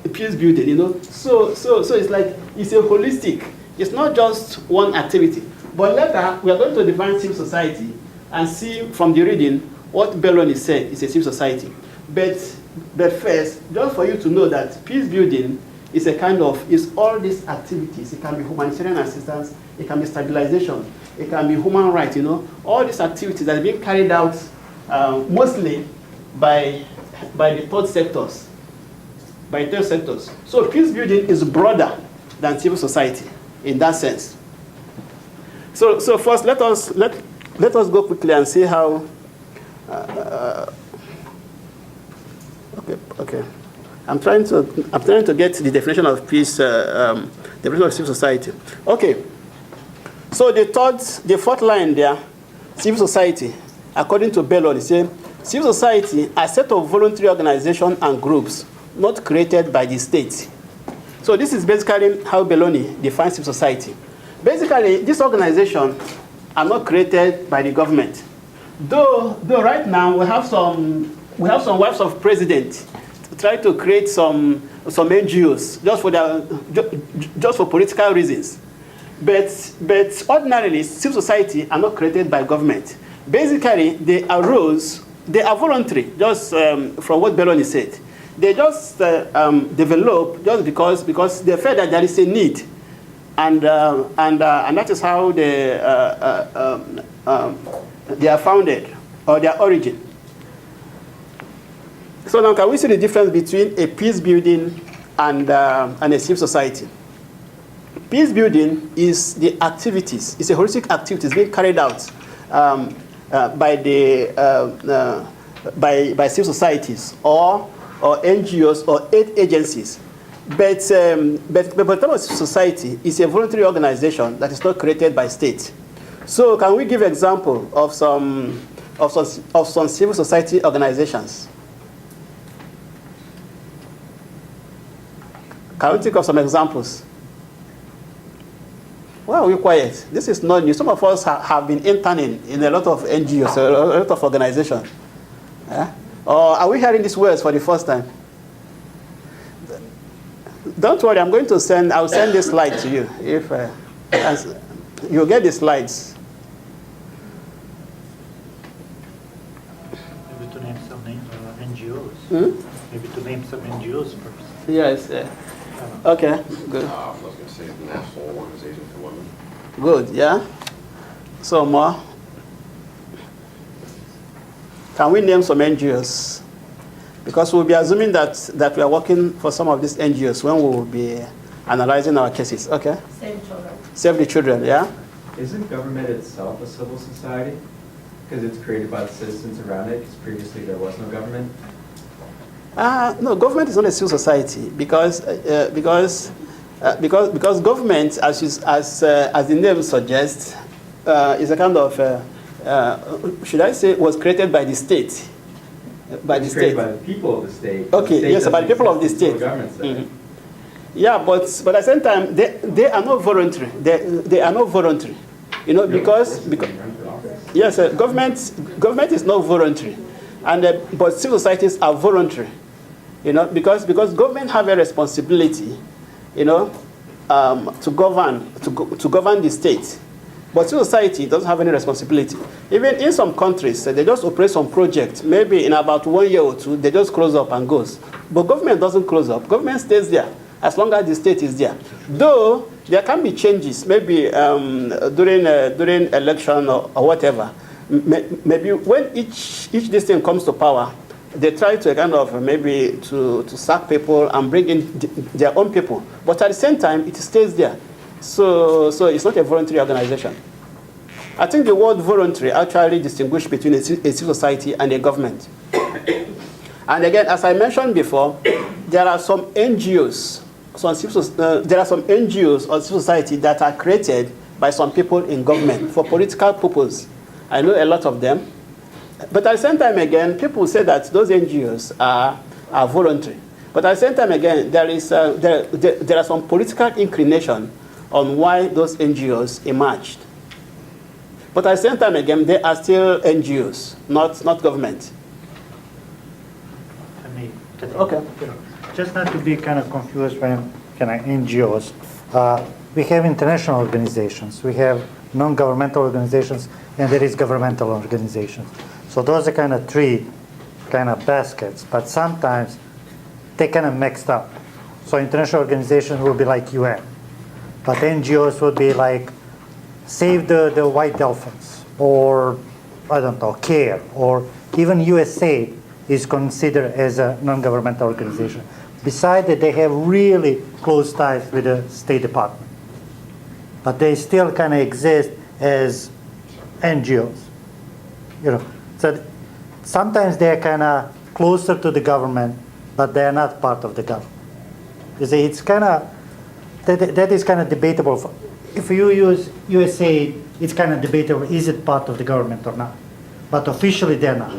building. So it's like it's a holistic. It's not just one activity. But later we are going to define civil society and see from the reading what Belloni said is a civil society. But first, just for you to know that peace building is all these activities. It can be humanitarian assistance, it can be stabilization, it can be human rights, all these activities that are being carried out mostly by the third sectors. So peace building is broader than civil society in that sense. So first let us go quickly and see how. Okay. I'm trying to get the definition of peace, definition of civil society. Okay. So the fourth line there, civil society, according to Belloni, say civil society are a set of voluntary organizations and groups not created by the state. So this is basically how Belloni defines civil society. Basically, these organizations are not created by the government. Though right now we have some wives of president try to create some NGOs just for political reasons. But ordinarily, civil society are not created by government. Basically, they are voluntary, just from what Belloni said. They just develop just because they feel that there is a need, and that is how they are founded, or their origin. So now, can we see the difference between a peace building and a civil society? Peace building is the activities. It's a holistic activity. It's being carried out by civil societies or NGOs or aid agencies. But the term of society is a voluntary organization that is not created by state. So can we give example of some of some civil society organizations. Can you think of some examples? Why are we quiet? This is not new. Some of us have been interning in a lot of NGOs, a lot of organizations. Or are we hearing these words for the first time? Don't worry, I'll send this slide to you. If you'll get the slides. Maybe to name some NGOs. Maybe to name some NGOs first. Yes. Okay, good. I was going to say the National Organization for Women. Good, yeah. So more. Can we name some NGOs? Because we'll be assuming that we are working for some of these NGOs when we will be analyzing our cases. Okay. Save children. Save the children, yeah. Isn't government itself a civil society? Because it's created by the citizens around it, because previously there was no government? No, government is not a civil society because government, as the name suggests, is a kind of should I say was created by the state. By the state. Created by the people of the state. Okay, yes, by the people of the state. Yeah, but at the same time, they are not voluntary. They are not voluntary. You know, because yes, government is not voluntary, and but civil societies are voluntary. You know, because government have a responsibility, you know, to govern the state. But civil society doesn't have any responsibility. Even in some countries, they just operate some project. Maybe in about 1 year or two, they just close up and goes. But government doesn't close up. Government stays there as long as the state is there. Though there can be changes, maybe during election or whatever. Maybe when each this thing comes to power, they try to kind of maybe to sack people and bring in their own people. But at the same time, it stays there. So it's not a voluntary organization. I think the word voluntary actually distinguishes between a civil society and a government. And again, as I mentioned before, there are some NGOs, there are some NGOs or civil society that are created by some people in government for political purposes. I know a lot of them. But at the same time, again, people say that those NGOs are voluntary. But at the same time, again, there are some political inclination on why those NGOs emerged. But at the same time, again, they are still NGOs, not government. Okay. Just not to be kind of confused when kind of NGOs. We have international organizations, we have non-governmental organizations, and there is governmental organizations. So those are kind of three kind of baskets, but sometimes they kind of mixed up. So international organizations will be like UN, but NGOs would be like Save the White Dolphins, or I don't know, CARE, or even USA is considered as a non-governmental organization. Besides that, they have really close ties with the State Department, but they still kind of exist as NGOs. You know, so sometimes they're kind of closer to the government, but they're not part of the government. You see, it's kind of that is kind of debatable. If you use USA, it's kind of debatable: is it part of the government or not? But officially, they're not.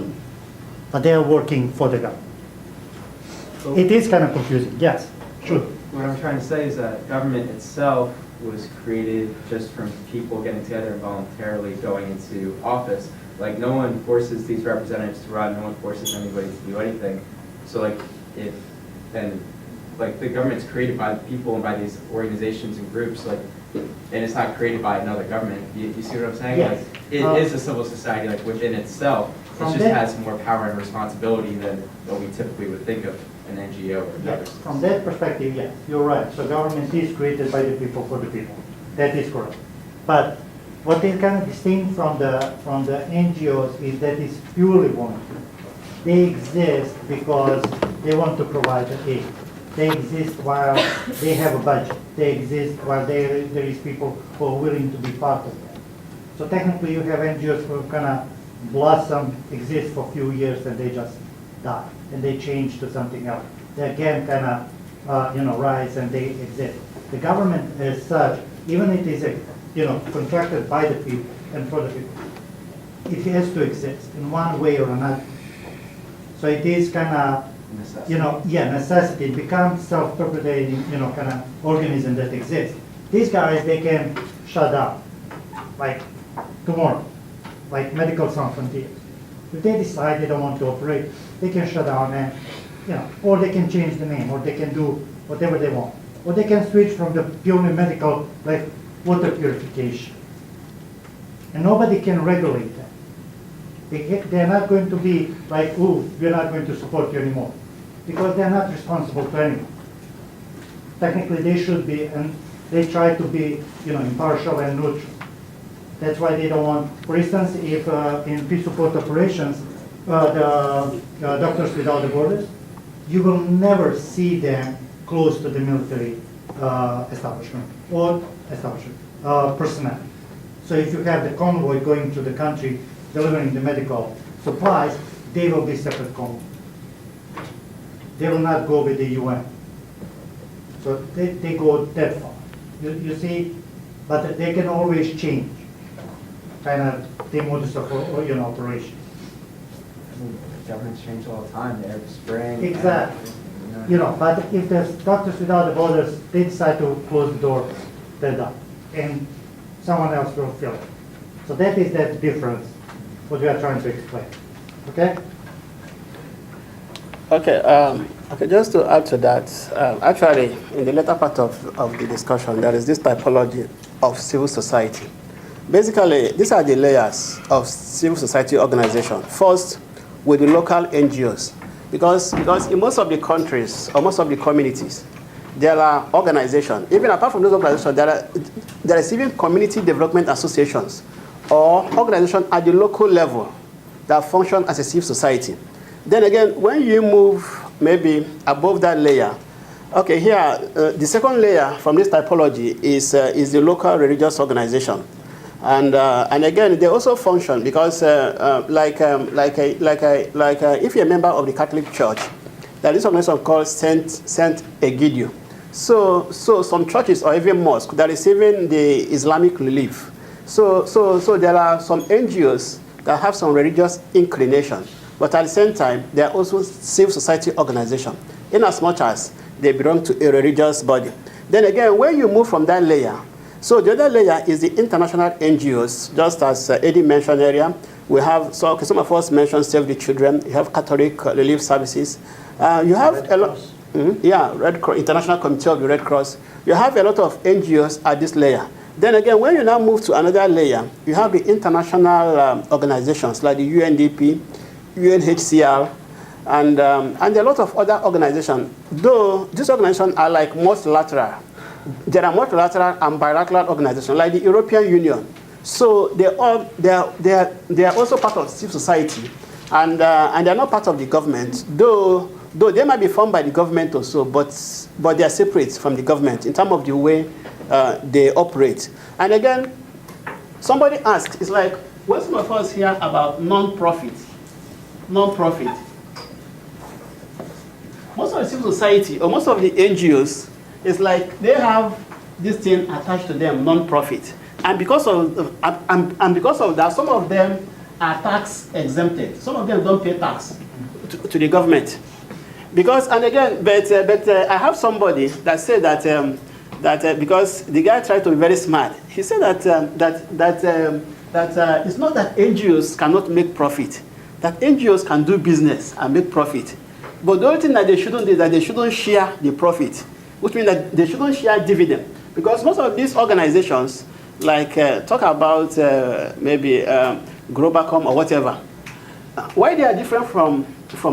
But they are working for the government. So it is kind of confusing. Yes, sure. What I'm trying to say is that government itself was created just from people getting together and voluntarily going into office. Like, no one forces these representatives to run, no one forces anybody to do anything. So like, the government's created by the people and by these organizations and groups, like, and it's not created by another government. You see what I'm saying? Yes. Like, it is a civil society, like, within itself. It just has more power and responsibility than what we typically would think of an NGO or another. Yes. From that perspective, yes, you're right. So government is created by the people for the people. That is correct. But what is kind of distinct from the NGOs is that it's purely voluntary. They exist because they want to provide aid. They exist while they have a budget. They exist while there is people who are willing to be part of that. So technically, you have NGOs who kind of blossom, exist for a few years, and they just die, and they change to something else. They again kind of rise and they exist. The government as such, even it is contracted by the people and for the people, it has to exist in one way or another. So it is kind of, necessity. It becomes self-perpetuating, kind of organism that exists. These guys, they can shut down, like tomorrow, like Medical Sans Frontiers. If they decide they don't want to operate, they can shut down and, or they can change the name, or they can do whatever they want. Or they can switch from the purely medical, like water purification. And nobody can regulate that. They're not going to be like, ooh, we're not going to support you anymore. Because they're not responsible to anyone. Technically, they should be, and they try to be, impartial and neutral. That's why they don't want, for instance, if in peace support operations, the Doctors Without Borders, you will never see them close to the military establishment or personnel. So if you have the convoy going through the country delivering the medical supplies, they will be separate convoy. They will not go with the UN. So they go that far. You see, but they can always change kind of the modus of operation. Governments change all the time. Every spring. Exactly. But if the Doctors Without Borders, they decide to close the door, they're done. And someone else will fill it. So that is that difference, what we are trying to explain. Okay? Okay, just to add to that, actually, in the later part of the discussion, there is this typology of civil society. Basically, these are the layers of civil society organization. First, with the local NGOs. Because in most of the countries, or most of the communities, there are organizations. Even apart from those organizations, there is even community development associations or organizations at the local level that function as a civil society. Then again, when you move maybe above that layer, okay, here, the second layer from this typology is the local religious organization. And again, they also function because, if you're a member of the Catholic Church, there is an organization called Saint Egidio. So some churches or even mosques that is even the Islamic relief. So there are some NGOs that have some religious inclination, but at the same time, they are also civil society organizations, in as much as they belong to a religious body. Then again, when you move from that layer, so the other layer is the international NGOs, just as Eddie mentioned earlier. We have, some of us mentioned Save the Children, you have Catholic Relief Services, you have a lot, Red Cross, International Committee of the Red Cross. You have a lot of NGOs at this layer. Then again, when you now move to another layer, you have the international organizations like the UNDP, UNHCR, and there are a lot of other organizations, though these organizations are like multilateral. There are multilateral and bilateral organizations like the European Union. So they are also part of civil society, and they are not part of the government, though they might be formed by the government also, but they are separate from the government in terms of the way they operate. And again, somebody asked, it's like, when some of us hear about non-profit, most of the civil society or most of the NGOs, it's like they have this thing attached to them, non-profit. And because of that, some of them are tax exempted. Some of them don't pay tax to the government. Because, and again, but I have somebody that said that because the guy tried to be very smart. He said that it's not that NGOs cannot make profit, that NGOs can do business and make profit. But the only thing that they shouldn't do is that they shouldn't share the profit, which means that they shouldn't share dividend. Because most of these organizations, like talk about maybe Globacom or whatever, why they are different from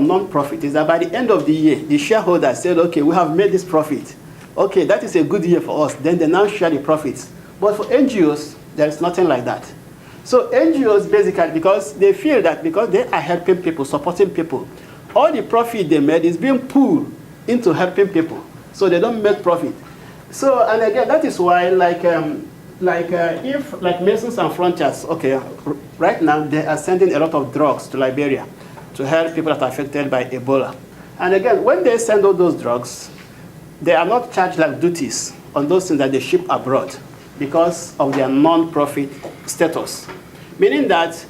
non-profit is that by the end of the year, the shareholders said, okay, we have made this profit. Okay, that is a good year for us. Then they now share the profits. But for NGOs, there is nothing like that. So NGOs basically, because they feel that because they are helping people, supporting people, all the profit they made is being pulled into helping people. So they don't make profit. So, and again, that is why, if Medicine Sans Frontiers, okay, right now they are sending a lot of drugs to Liberia to help people that are affected by Ebola. And again, when they send all those drugs, they are not charged like duties on those things that they ship abroad because of their non-profit status. Meaning that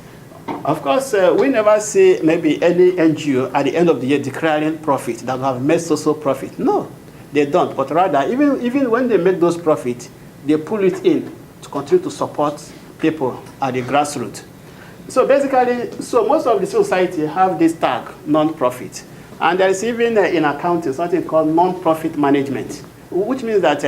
Of course, we never see maybe any NGO at the end of the year declaring profit that have made social profit. No, they don't. But rather, even when they make those profits, they pull it in to continue to support people at the grassroots. So basically, so most of the society have this tag, non-profit. And there is even in accounting something called non-profit management, which means that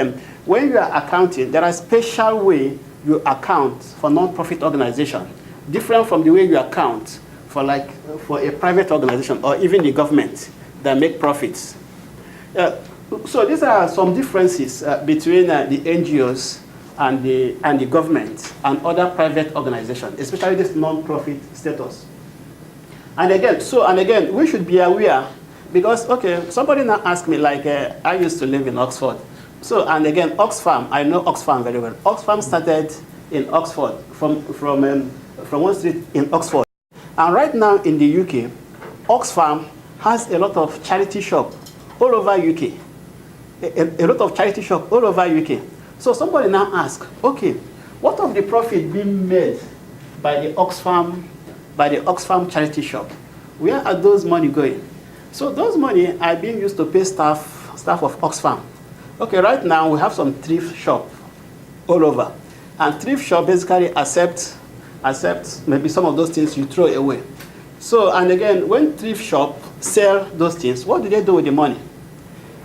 when you are accounting, there are special way you account for non-profit organization, different from the way you account for a private organization or even the government that make profits. So these are some differences between the NGOs and the government and other private organizations, especially this non-profit status. And again, we should be aware because, okay, somebody now asked me, like, I used to live in Oxford. So, and again, Oxfam, I know Oxfam very well. Oxfam started in Oxford, from one street in Oxford. And right now in the UK, Oxfam has a lot of charity shop all over UK. A lot of charity shop all over UK. So somebody now asks, okay, what of the profit being made by the Oxfam charity shop? Where are those money going? So those money are being used to pay staff of Oxfam. Okay, right now we have some thrift shop all over. And thrift shop basically accept maybe some of those things you throw away. So, and again, when thrift shop sell those things, what do they do with the money?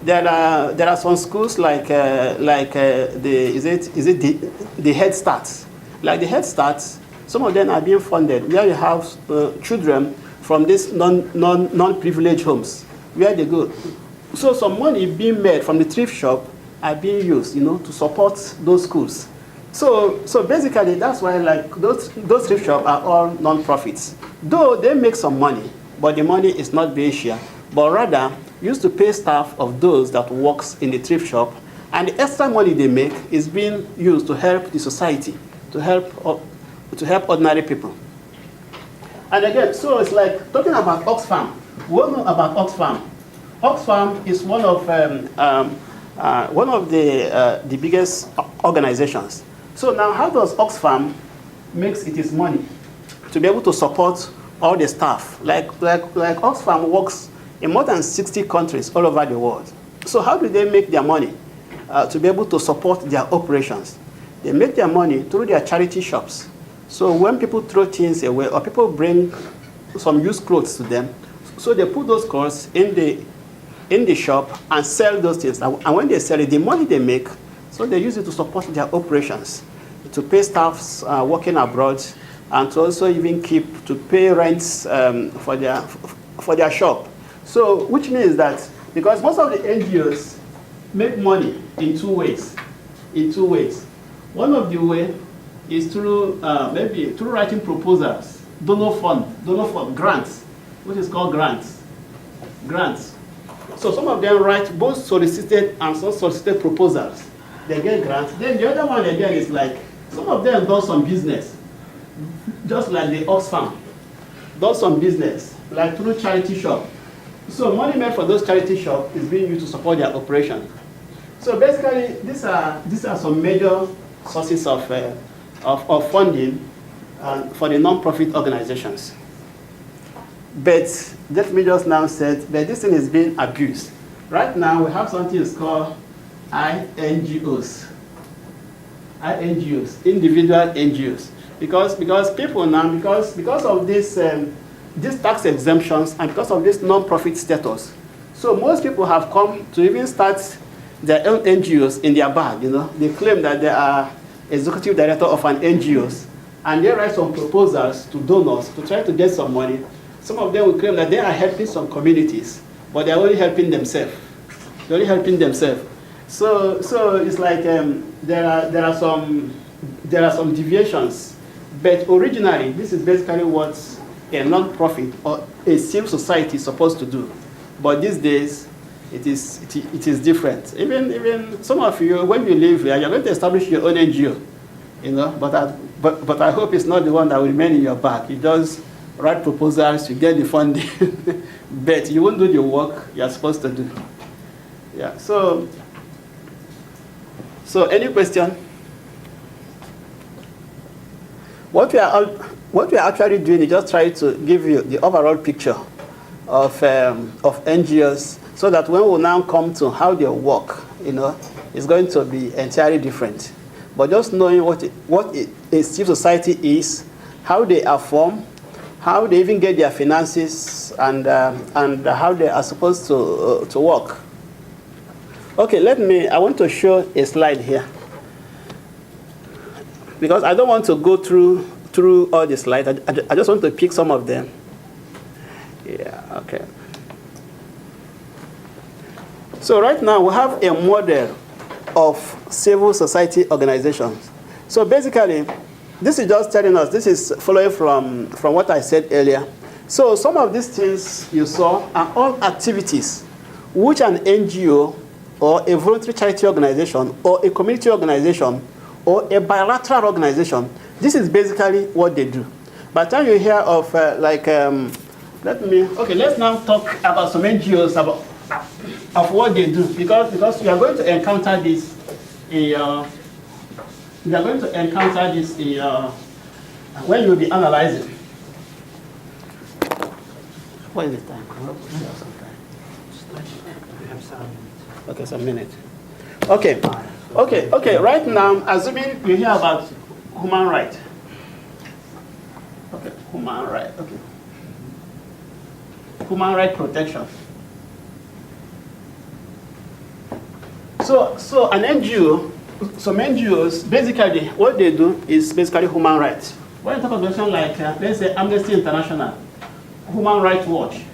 There are some schools like the Head Start. Like the Head Start, some of them are being funded where you have children from these non-privileged homes where they go. So some money being made from the thrift shop are being used, to support those schools. So basically that's why like those thrift shops are all non-profits. Though they make some money, but the money is not being shared, but rather used to pay staff of those that works in the thrift shop, and the extra money they make is being used to help the society, to help ordinary people. And again, so it's like talking about Oxfam. We all know about Oxfam. Oxfam is one of the biggest organizations. So now, how does Oxfam makes its money to be able to support all the staff? Like Oxfam works in more than 60 countries all over the world. So how do they make their money to be able to support their operations? They make their money through their charity shops. So when people throw things away or people bring some used clothes to them, so they put those clothes in the shop and sell those things. And when they sell it, the money they make, so they use it to support their operations, to pay staffs working abroad, and to also even to pay rents for their shop. So, which means that, because most of the NGOs make money in two ways. One of the way is through, maybe through writing proposals, donor fund, grants, which is called grants. So some of them write both solicited and unsolicited proposals. They get grants. Then the other one again is like, some of them do some business, just like the Oxfam, does some business, like through charity shop. So money made for those charity shops is being used to support their operation. So basically, these are some major sources of funding for the non-profit organizations. But let me just now say that this thing is being abused. Right now, we have something that's called INGOs, individual NGOs, because people now, because of this. These tax exemptions and because of this non-profit status. So most people have come to even start their own NGOs in their bag, They claim that they are executive director of an NGOs, and they write some proposals to donors to try to get some money. Some of them will claim that they are helping some communities, but they're only helping themselves. So it's like there are some deviations, but originally this is basically what a non-profit or a civil society is supposed to do. But these days, it is different. Even some of you, when you live here, you're going to establish your own NGO, but I hope it's not the one that will remain in your bag. You just write proposals, you get the funding, but you won't do the work you're supposed to do. Yeah. So What what we're actually doing is just trying to give you the overall picture of NGOs, so that when we now come to how they work, it's going to be entirely different. But just knowing what a civil society is, how they are formed, how they even get their finances, and how they are supposed to work. Okay, I want to show a slide here, because I don't want to go through all the slides. I just want to pick some of them. Yeah, okay. So right now we have a model of civil society organizations. So basically, this is just telling us, this is following from what I said earlier. So some of these things you saw are all activities which an NGO or a voluntary charity organization or a community organization or a bilateral organization, this is basically what they do. By the time you hear of let's now talk about some NGOs of what they do, because you are going to encounter this when you will be analyzing. What is the time? Okay, some minutes. Okay. Right now, assuming you hear about human rights. Okay, human rights. Okay. Human rights protection. So an NGO, some NGOs, basically what they do is basically human rights. When you talk about organizations like, let's say Amnesty International, Human Rights Watch.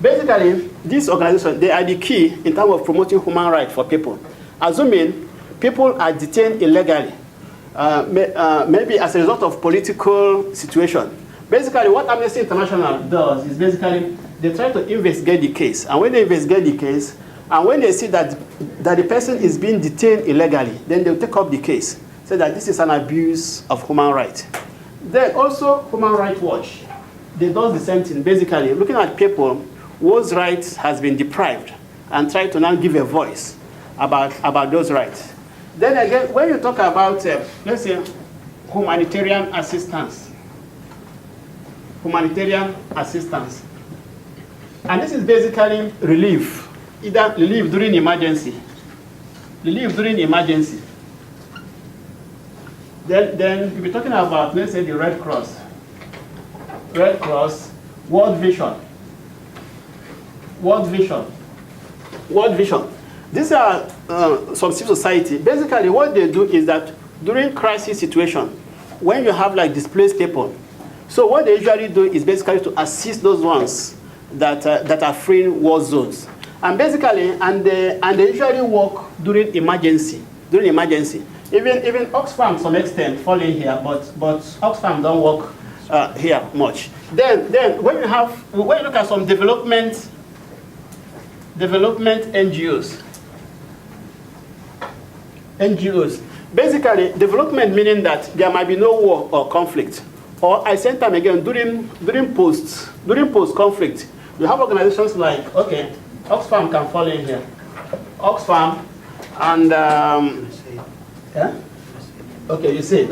Basically, these organizations, they are the key in terms of promoting human rights for people. Assuming people are detained illegally, maybe as a result of political situation. Basically, what Amnesty International does is basically they try to investigate the case. And when they investigate the case, and when they see that the person is being detained illegally, then they'll take up the case, say that this is an abuse of human rights. Then also, Human Rights Watch, they do the same thing, basically looking at people whose rights has been deprived and try to now give a voice about those rights. Then again, when you talk about, let's say, humanitarian assistance, and this is basically relief, either relief during emergency. Then you'll be talking about, let's say, the Red Cross, World Vision. These are some civil society. Basically, what they do is that during crisis situation, when you have like displaced people, so what they usually do is basically to assist those ones that are fleeing war zones, and basically, and they usually work during emergency. Even Oxfam, to some extent, fall in here, but Oxfam don't work here much. Then when you look at some development NGOs, basically development meaning that there might be no war or conflict. Or I sent time again during post conflict, you have organizations like, okay, Oxfam can fall in here. Oxfam and yeah? Okay, you say.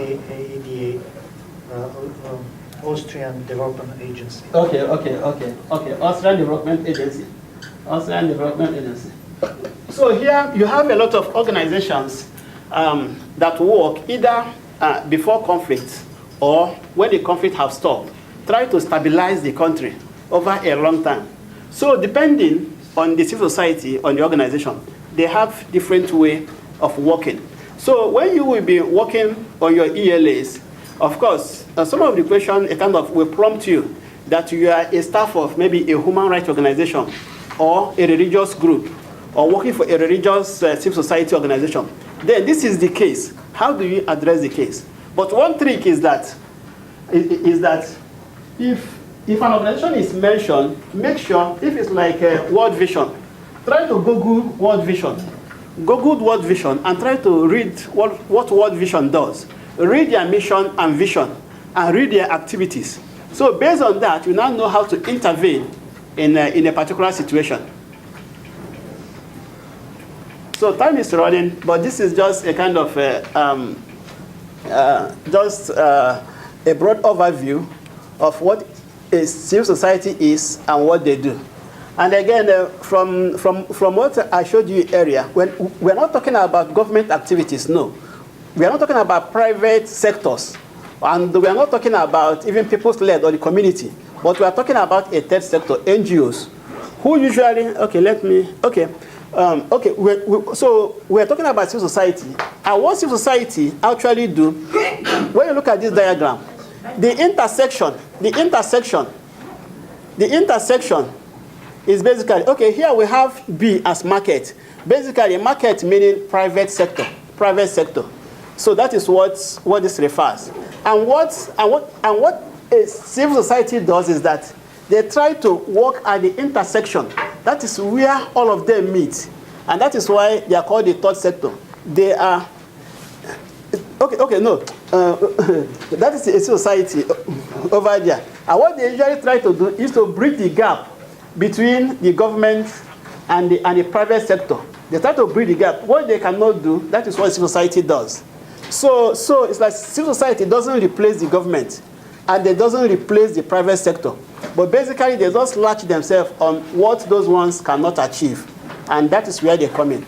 AEDA, Austrian Development Agency. Okay. Austrian Development Agency. So here you have a lot of organizations that work either before conflict or when the conflict has stopped, try to stabilize the country over a long time. So depending on the civil society, on the organization, they have different way of working. So when you will be working on your ELAs, of course, some of the questions will prompt you that you are a staff of maybe a human rights organization or a religious group or working for a religious civil society organization. Then this is the case. How do you address the case? But one trick is that if an organization is mentioned, make sure if it's like World Vision, try to Google World Vision. Google World Vision and try to read what World Vision does. Read their mission and vision and read their activities. So based on that, you now know how to intervene in a particular situation. So time is running, but this is just a kind of a broad overview of what a civil society is and what they do. And again, from what I showed you earlier, we're not talking about government activities, no. We are not talking about private sectors, and we are not talking about even people's-led or the community, but we are talking about a third sector, NGOs, who usually, so we're talking about civil society. And what civil society actually do, when you look at this diagram, the intersection is basically, okay, here we have B as market. Basically, market meaning private sector. So that is what this refers. And what a civil society does is that they try to work at the intersection. That is where all of them meet. And that is why they are called the third sector. They are, that is a society over there. And what they usually try to do is to bridge the gap between the government and the private sector. They try to bridge the gap. What they cannot do, that is what civil society does. So it's like civil society doesn't replace the government, and it doesn't replace the private sector. But basically, they just latch themselves on what those ones cannot achieve. And that is where they come in.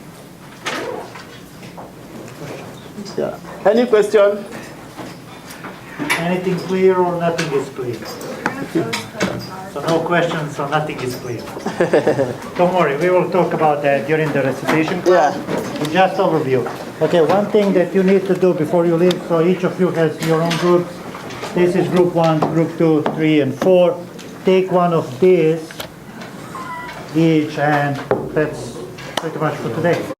Yeah. Any question? Anything clear or nothing is clear? So no questions, so nothing is clear. Don't worry, we will talk about that during the recitation class. Yeah. Just overview. Okay, one thing that you need to do before you leave, so each of you has your own groups. This is group 1, group 2, 3, and 4. Take one of these each, and that's pretty much for today.